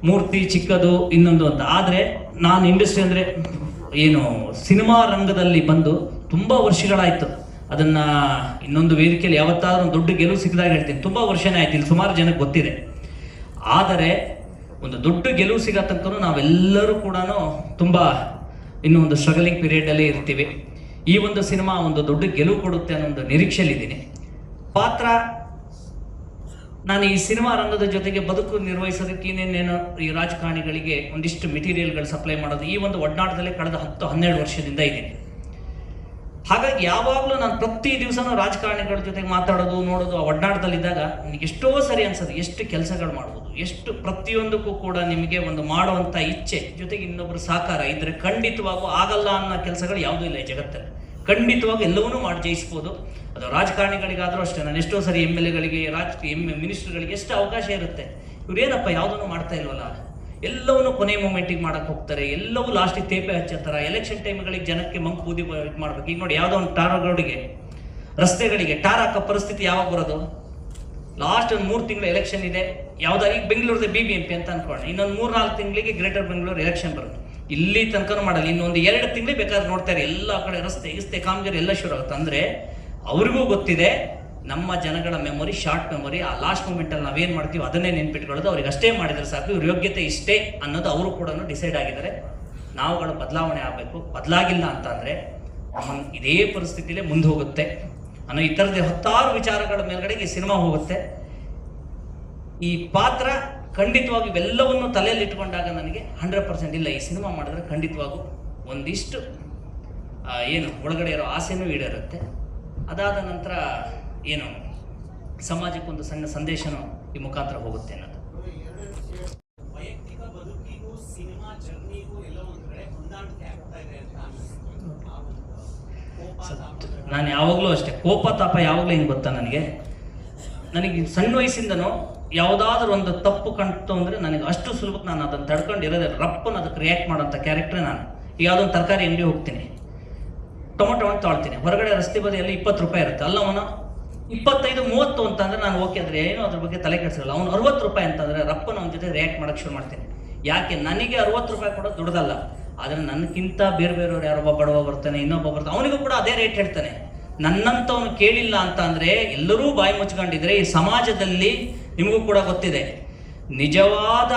C: ಮೂರ್ತಿ ಚಿಕ್ಕದು ಇನ್ನೊಂದು ಅಂತ, ಆದರೆ ನಾನು ಇಂಡಸ್ಟ್ರಿ ಅಂದರೆ ಏನು ಸಿನಿಮಾ ರಂಗದಲ್ಲಿ ಬಂದು ತುಂಬ ವರ್ಷಗಳಾಯಿತು. ಅದನ್ನು ಇನ್ನೊಂದು ವೇದಿಕೆಯಲ್ಲಿ ಯಾವತ್ತಾದ್ರೂ ಒಂದು ದೊಡ್ಡ ಗೆಲುವು ಸಿಕ್ಕಿದಾಗ ಹೇಳ್ತೀನಿ, ತುಂಬ ವರ್ಷನೇ ಆಯ್ತು, ಇಲ್ಲಿ ಸುಮಾರು ಜನಕ್ಕೆ ಗೊತ್ತಿದೆ. ಆದರೆ ಒಂದು ದೊಡ್ಡ ಗೆಲುವು ಸಿಗೋ ತನಕ ನಾವೆಲ್ಲರೂ ಕೂಡ ತುಂಬ ಇನ್ನೂ ಒಂದು ಸ್ಟ್ರಗಲಿಂಗ್ ಪೀರಿಯಡಲ್ಲಿ ಇರ್ತೀವಿ. ಈ ಒಂದು ಸಿನಿಮಾ ಒಂದು ದೊಡ್ಡ ಗೆಲುವು ಕೊಡುತ್ತೆ ಅನ್ನೋ ಒಂದು ನಿರೀಕ್ಷೆಯಲ್ಲಿದ್ದೀನಿ. ಪಾತ್ರ, ನಾನು ಈ ಸಿನಿಮಾ ರಂಗದ ಜೊತೆಗೆ ಬದುಕು ನಿರ್ವಹಿಸೋದಕ್ಕೆ ಇನ್ನೇನೇನು ಈ ರಾಜಕಾರಣಿಗಳಿಗೆ ಒಂದಿಷ್ಟು ಮೆಟೀರಿಯಲ್ಗಳು ಸಪ್ಲೈ ಮಾಡೋದು, ಈ ಒಂದು ಒಡನಾಟದಲ್ಲಿ ಕಳೆದ 10-12 ವರ್ಷದಿಂದ ಇದ್ದೀನಿ. ಹಾಗಾಗಿ ಯಾವಾಗಲೂ ನಾನು ಪ್ರತಿ ದಿವಸನೂ ರಾಜಕಾರಣಿಗಳ ಜೊತೆಗೆ ಮಾತಾಡೋದು, ನೋಡೋದು, ಆ ಒಡನಾಟದಲ್ಲಿದ್ದಾಗ ನನಗೆ ಎಷ್ಟೋ ಸರಿ ಅನ್ಸೋದು, ಎಷ್ಟು ಕೆಲಸಗಳು ಮಾಡ್ಬೋದು, ಎಷ್ಟು ಪ್ರತಿಯೊಂದಕ್ಕೂ ಕೂಡ ನಿಮಗೆ ಒಂದು ಮಾಡುವಂಥ ಇಚ್ಛೆ ಜೊತೆಗೆ ಇನ್ನೊಬ್ಬರು ಸಹಕಾರ ಇದ್ದರೆ ಖಂಡಿತವಾಗೂ ಆಗಲ್ಲ ಅನ್ನೋ ಕೆಲಸಗಳು ಯಾವುದೂ ಇಲ್ಲ ಈ ಜಗತ್ತಲ್ಲಿ. ಖಂಡಿತವಾಗಿ ಎಲ್ಲವನ್ನೂ ಮಾಡಿ ಜಯಿಸ್ಬೋದು. ಅದು ರಾಜಕಾರಣಿಗಳಿಗಾದರೂ ಅಷ್ಟೇ. ನಾನು ಎಷ್ಟೋ ಸರಿ MLAಗಳಿಗೆ, ಮಿನಿಸ್ಟರ್ಗಳಿಗೆ ಎಷ್ಟು ಅವಕಾಶ ಇರುತ್ತೆ, ಇವ್ರೇನಪ್ಪ ಯಾವುದನ್ನು ಮಾಡ್ತಾ ಇಲ್ವಲ್ಲ, ಎಲ್ಲವನ್ನೂ ಕೊನೆ ಮೂಮೆಂಟಿಗೆ ಮಾಡಕ್ಕೆ ಹೋಗ್ತಾರೆ, ಎಲ್ಲವೂ ಲಾಸ್ಟಿಗೆ ತೇಪೆ ಹಚ್ಚತ್ತಾರ. ಎಲೆಕ್ಷನ್ ಟೈಮ್ಗಳಿಗೆ ಜನಕ್ಕೆ ಮಂಕ್ ಬೂದಿ ಇದು ಮಾಡ್ಬೇಕು. ಈಗ ನೋಡಿ, ಯಾವುದೋ ಒಂದು ಟಾರ್ ರೋಡಿಗೆ, ರಸ್ತೆಗಳಿಗೆ ಟಾರ್ ಹಾಕೋ ಪರಿಸ್ಥಿತಿ ಯಾವಾಗ ಬರೋದು? ಲಾಸ್ಟ್ ಒಂದು 3 ತಿಂಗಳು ಎಲೆಕ್ಷನ್ ಇದೆ, ಯಾವುದಾದ್ರು ಈಗ ಬೆಂಗಳೂರದ BBMP ಅಂತ ಅನ್ಕೊಳ್ಳೋಣ, ಇನ್ನೊಂದು 3-4 ತಿಂಗಳಿಗೆ ಗ್ರೇಟರ್ ಬೆಂಗಳೂರು ಎಲೆಕ್ಷನ್ ಬರುತ್ತೆ. ಇಲ್ಲಿ ತನಕ ಮಾಡಲ್ಲ, ಇನ್ನೊಂದು 2 ತಿಂಗಳು ಬೇಕಾದ್ರೆ ನೋಡ್ತಾರೆ, ಎಲ್ಲ ಕಡೆ ರಸ್ತೆ ಕಾಮಗಾರಿ ಎಲ್ಲ ಶುರು ಆಗುತ್ತೆ. ಅಂದರೆ ಅವ್ರಿಗೂ ಗೊತ್ತಿದೆ ನಮ್ಮ ಜನಗಳ ಮೆಮೊರಿ ಶಾರ್ಟ್ ಮೆಮೊರಿ, ಆ ಲಾಸ್ಟ್ ಮೂಮೆಂಟಲ್ಲಿ ನಾವೇನು ಮಾಡ್ತೀವಿ ಅದನ್ನೇ ನೆನ್ಪಿಟ್ಕೊಳ್ಳೋದು. ಅವ್ರಿಗೆ ಅಷ್ಟೇ ಮಾಡಿದರೆ ಸಾಕು, ಇವ್ರ ಯೋಗ್ಯತೆ ಇಷ್ಟೇ ಅನ್ನೋದು ಅವರು ಕೂಡ ಡಿಸೈಡ್ ಆಗಿದ್ದಾರೆ. ನಾವುಗಳು ಬದಲಾವಣೆ ಆಗಬೇಕು. ಬದಲಾಗಿಲ್ಲ ಅಂತ ಅಂದರೆ ಇದೇ ಪರಿಸ್ಥಿತಿಲೇ ಮುಂದೆ ಹೋಗುತ್ತೆ ಅನ್ನೋ ಈ ಥರದ 10 ವಿಚಾರಗಳ ಮೇಲ್ಗಡೆಗೆ ಈ ಸಿನಿಮಾ ಹೋಗುತ್ತೆ. ಈ ಪಾತ್ರ ಖಂಡಿತವಾಗಿ ಇವೆಲ್ಲವನ್ನು ತಲೆಯಲ್ಲಿ ಇಟ್ಕೊಂಡಾಗ ನನಗೆ 100% ಇಲ್ಲ, ಈ ಸಿನಿಮಾ ಮಾಡಿದ್ರೆ ಖಂಡಿತವಾಗೂ ಒಂದಿಷ್ಟು ಏನು ಒಳಗಡೆ ಇರೋ ಆಸೆನೂ ಈಡೇರುತ್ತೆ. ಅದಾದ ನಂತರ ಏನು ಸಮಾಜಕ್ಕೊಂದು ಸಣ್ಣ ಸಂದೇಶನೂ ಈ ಮುಖಾಂತರ ಹೋಗುತ್ತೆ ಅನ್ನೋದು.
D: ವೈಯಕ್ತಿಕ ಬದುಕಿಗೂ ಸಿನಿಮಾ ಜರ್ನಿಗೂ ಎಲ್ಲ ಒಂದು ಕಡೆ ಹೊಂದಾಣಿಕೆ ಆಗ್ತಾ ಇದೆ ಅಂತ
C: ನಾನು ಯಾವಾಗಲೂ ಅಷ್ಟೇ, ಕೋಪ ತಾಪ ಯಾವಾಗಲೂ ಹಿಂಗೆ ಗೊತ್ತಾ, ನನಗೆ ಸಣ್ಣ ವಯಸ್ಸಿಂದನೂ ಯಾವುದಾದ್ರೂ ಒಂದು ತಪ್ಪು ಕಾಣ್ತು ಅಂದರೆ ನನಗೆ ಅಷ್ಟು ಸುಲಭಕ್ಕೆ ನಾನು ಅದನ್ನು ತಡ್ಕೊಂಡಿರೋದೇ, ರಪ್ಪನ್ನು ಅದಕ್ಕೆ ರಿಯಾಕ್ಟ್ ಮಾಡೋಂಥ ಕ್ಯಾರೆಕ್ಟ್ರೇ ನಾನು. ಈಗ ಯಾವುದೊಂದು ತರಕಾರಿ ಅಂಗಡಿ ಹೋಗ್ತೀನಿ, ಟೊಮೊಟೊ ಅಂತ ತೊಳ್ತೀನಿ, ಹೊರಗಡೆ ರಸ್ತೆ ಬದಿಯಲ್ಲಿ 20 ರೂಪಾಯಿ ಇರುತ್ತೆ, ಅಲ್ಲ ಅವನು 25-30 ಅಂತಂದರೆ ನಾನು ಓಕೆ ಅಂದರೆ ಏನೋ ಅದ್ರ ಬಗ್ಗೆ ತಲೆ ಕೆಡಿಸಲ್ಲ. ಅವ್ನು 60 ರೂಪಾಯಿ ಅಂತಂದರೆ ರಪ್ಪನ ಅವನ ಜೊತೆ ರಿಯಾಕ್ಟ್ ಮಾಡೋಕ್ಕೆ ಶುರು ಮಾಡ್ತೀನಿ. ಯಾಕೆ, ನನಗೆ 60 ರೂಪಾಯಿ ಕೊಡೋದು ದುಡ್ದಲ್ಲ, ಆದರೆ ನನಗಿಂತ ಬೇರೆಯವ್ರು ಯಾರೊಬ್ಬ ಬಡವ ಬರ್ತಾನೆ, ಇನ್ನೊಬ್ಬ ಬರ್ತಾನೆ, ಅವನಿಗೂ ಕೂಡ ಅದೇ ರೇಟ್ ಹೇಳ್ತಾನೆ. ನನ್ನಂಥವನು ಕೇಳಿಲ್ಲ ಅಂತ ಅಂದರೆ ಎಲ್ಲರೂ ಬಾಯಿ ಮುಚ್ಕೊಂಡಿದ್ರೆ ಈ ಸಮಾಜದಲ್ಲಿ ನಿಮಗೂ ಕೂಡ ಗೊತ್ತಿದೆ ನಿಜವಾದ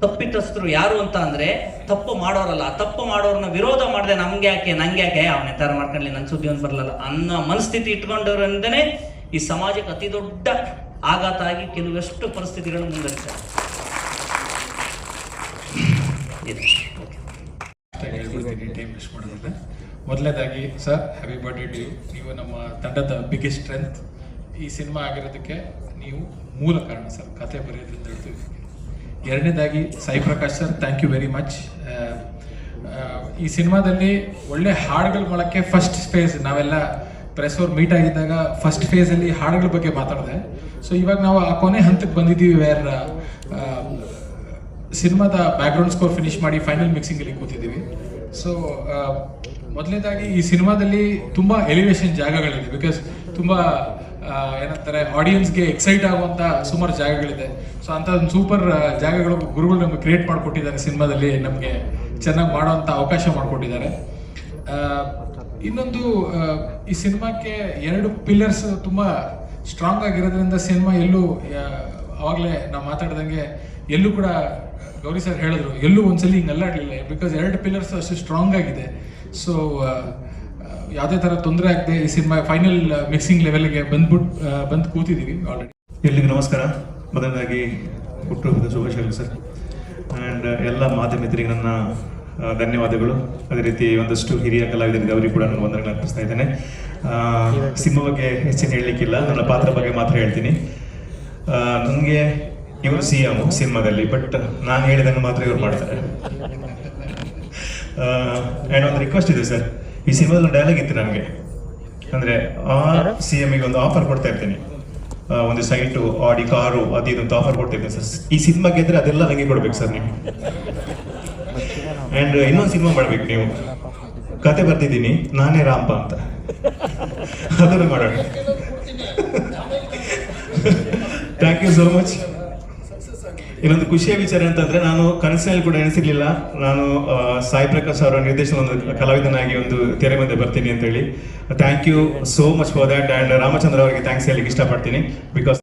C: ತಪ್ಪಿತಸ್ಥರು ಯಾರು ಅಂತ ಅಂದರೆ ತಪ್ಪು ಮಾಡೋರಲ್ಲ. ತಪ್ಪು ಮಾಡೋರನ್ನ ವಿರೋಧ ಮಾಡಿದೆ, ನಂಗೆ ಯಾಕೆ ಅವನ ಥರ ಮಾಡ್ಕೊಳ್ಳಿ, ನನ್ನ ಸುದ್ದಿ ಒಂದು ಬರಲ್ಲ ಅನ್ನೋ ಮನಸ್ಥಿತಿ ಇಟ್ಕೊಂಡವರಿಂದನೇ ಈ ಸಮಾಜಕ್ಕೆ ಅತಿ ದೊಡ್ಡ ಆಘಾತ ಆಗಿ ಕೆಲವೆಷ್ಟು ಪರಿಸ್ಥಿತಿಗಳು ಮುಂದುವರಿತಾರೆ.
E: ಟೈಮ್ ವೇಸ್ಟ್ ಮಾಡೋದಿಲ್ಲ. ಮೊದಲನೇದಾಗಿ sir, happy birthday to you. ನೀವು ನಮ್ಮ ತಂಡದ ಬಿಗ್ಗೆಸ್ಟ್ ಸ್ಟ್ರೆಂತ್. ಈ ಸಿನಿಮಾ ಆಗಿರೋದಕ್ಕೆ ನೀವು ಮೂಲ ಕಾರಣ ಸರ್, ಕತೆ ಬರೆಯೋದ್ರಿಂದ ಹಿಡಿದು. ಎರಡನೇದಾಗಿ Sai Prakash sir, thank you very much. ಈ ಸಿನಿಮಾದಲ್ಲಿ ಒಳ್ಳೆ ಹಾಡುಗಳು ಮಾಡೋಕ್ಕೆ ಫಸ್ಟ್ ಫೇಸ್ ನಾವೆಲ್ಲ ಪ್ರೆಸ್ ಅವ್ರು ಮೀಟ್ ಆಗಿದ್ದಾಗ ಫಸ್ಟ್ ಫೇಸಲ್ಲಿ ಹಾಡುಗಳ ಬಗ್ಗೆ ಮಾತಾಡಿದೆ. ಸೊ ಇವಾಗ ನಾವು ಆ ಕೊನೆ ಹಂತಕ್ಕೆ ಬಂದಿದ್ದೀವಿ, ವೇರ್ ಸಿನಿಮಾದ ಬ್ಯಾಕ್ಗ್ರೌಂಡ್ ಸ್ಕೋರ್ ಫಿನಿಶ್ ಮಾಡಿ ಫೈನಲ್ ಮಿಕ್ಸಿಂಗಲ್ಲಿ ಕೂತಿದ್ದೀವಿ. ಸೊ ಮೊದಲನೇದಾಗಿ ಈ ಸಿನಿಮಾದಲ್ಲಿ ತುಂಬ ಎಲಿವೇಶನ್ ಜಾಗಗಳಿದೆ. ಬಿಕಾಸ್ ತುಂಬ ಏನಂತಾರೆ ಆಡಿಯನ್ಸ್ಗೆ ಎಕ್ಸೈಟ್ ಆಗುವಂಥ ಸುಮಾರು ಜಾಗಗಳಿದೆ. ಸೊ ಅಂಥ ಒಂದು ಸೂಪರ್ ಜಾಗಗಳು ಗುರುಗಳು ನಮಗೆ ಕ್ರಿಯೇಟ್ ಮಾಡಿಕೊಟ್ಟಿದ್ದಾರೆ. ಸಿನಿಮಾದಲ್ಲಿ ನಮಗೆ ಚೆನ್ನಾಗಿ ಮಾಡೋವಂಥ ಅವಕಾಶ ಮಾಡಿಕೊಟ್ಟಿದ್ದಾರೆ. ಇನ್ನೊಂದು ಈ ಸಿನಿಮಾಕ್ಕೆ 2 ಪಿಲ್ಲರ್ಸ್ ತುಂಬ ಸ್ಟ್ರಾಂಗ್ ಆಗಿರೋದ್ರಿಂದ ಸಿನಿಮಾ ಎಲ್ಲೂ ಆವಾಗಲೇ ನಾವು ಮಾತಾಡ್ದಂಗೆ ಎಲ್ಲೂ ಕೂಡ ಗೌರಿ ಸರ್ ಹೇಳಿದ್ರು ಎಲ್ಲೂ ಒಂದ್ಸಲಿ ಹಿಂಗೆ ಅಲ್ಲಾಡಲಿಲ್ಲ. ಬಿಕಾಸ್ 2 ಪಿಲ್ಲರ್ಸ್ ಅಷ್ಟು ಸ್ಟ್ರಾಂಗ್ ಆಗಿದೆ. ಸೊ ಯಾವುದೇ ಥರ ತೊಂದರೆ ಆಗದೆ ಈ ಸಿನಿಮಾ ಫೈನಲ್ ಮಿಕ್ಸಿಂಗ್ ಲೆವೆಲ್ಗೆ ಬಂದು ಕೂತಿದ್ದೀವಿ ಆಲ್ರೆಡಿ.
F: ಎಲ್ಲಿಗೂ ನಮಸ್ಕಾರ. ಮೊದಲನೇದಾಗಿ ಹುಟ್ಟುಹಬ್ಬದ ಶುಭಾಶಯಗಳು ಸರ್. ಆ್ಯಂಡ್ ಎಲ್ಲ ಮಾಧ್ಯಮಿತರಿಗೆ ನನ್ನ ಧನ್ಯವಾದಗಳು. ಅದೇ ರೀತಿ ಒಂದಷ್ಟು ಹಿರಿಯ ಕಲಾವಿದರಿಗೆ ಅವರಿಗೆ ಕೂಡ ನಾನು ವಂದನೆಗಳನ್ನು ಅರ್ಪಿಸ್ತಾ ಇದ್ದೇನೆ. ಸಿನಿಮಾ ಬಗ್ಗೆ ಹೆಚ್ಚಿನ ಹೇಳಲಿಕ್ಕಿಲ್ಲ, ನನ್ನ ಪಾತ್ರ ಬಗ್ಗೆ ಮಾತ್ರ ಹೇಳ್ತೀನಿ. ನನಗೆ ಇವರು CM ಸಿನಿಮಾದಲ್ಲಿ, ಬಟ್ ನಾನು ಹೇಳಿದ್ದನ್ನು ಮಾತ್ರ ಇವ್ರು ಮಾಡ್ತಾರೆ. ಆ್ಯಂಡ್ ಒಂದು ರಿಕ್ವೆಸ್ಟ್ ಇದೆ ಸರ್, ಈ ಸಿನಿಮಾದಲ್ಲಿ ಡೈಲಾಗ್ ಇತ್ತು ನನಗೆ, ಅಂದರೆ ಆ CMಗೆ ಒಂದು ಆಫರ್ ಕೊಡ್ತಾ ಇರ್ತೀನಿ, ಒಂದು ಸೈಟು, ಆಡಿ, ಕಾರು, ಅದು ಇದೊಂದು ಆಫರ್ ಕೊಡ್ತಾ ಇದ್ದೀನಿ ಸರ್. ಈ ಸಿನಿಮಾ ಗೆದ್ದರೆ ಅದೆಲ್ಲ ನನಗೆ ಕೊಡ್ಬೇಕು ಸರ್ ನೀವು. ಆ್ಯಂಡ್ ಇನ್ನೊಂದು ಸಿನಿಮಾ ಮಾಡ್ಬೇಕು ನೀವು, ಕತೆ ಬರ್ತಿದ್ದೀನಿ ನಾನೇ ರಾಂಪ ಅಂತ, ಅದನ್ನು ಮಾಡೋಣ. Thank you so much. ಇನ್ನೊಂದು ಖುಷಿಯ ವಿಚಾರ ಅಂತಂದ್ರೆ, ನಾನು ಕನಸಿನಲ್ಲಿ ಕೂಡ ಎಣಿಸಿರ್ಲಿಲ್ಲ ನಾನು ಸಾಯಿ ಪ್ರಕಾಶ್ ಅವರ ನಿರ್ದೇಶನ ಒಂದು ಕಲಾವಿದನಾಗಿ ಒಂದು ತೆರೆ ಮುಂದೆ ಬರ್ತೀನಿ ಅಂತ ಹೇಳಿ. Thank you so much for that. And Ramachandra ಅವರಿಗೆ ಥ್ಯಾಂಕ್ಸ್ ಹೇಳಲಿಕ್ಕೆ ಇಷ್ಟಪಡ್ತೀನಿ. ಬಿಕಾಸ್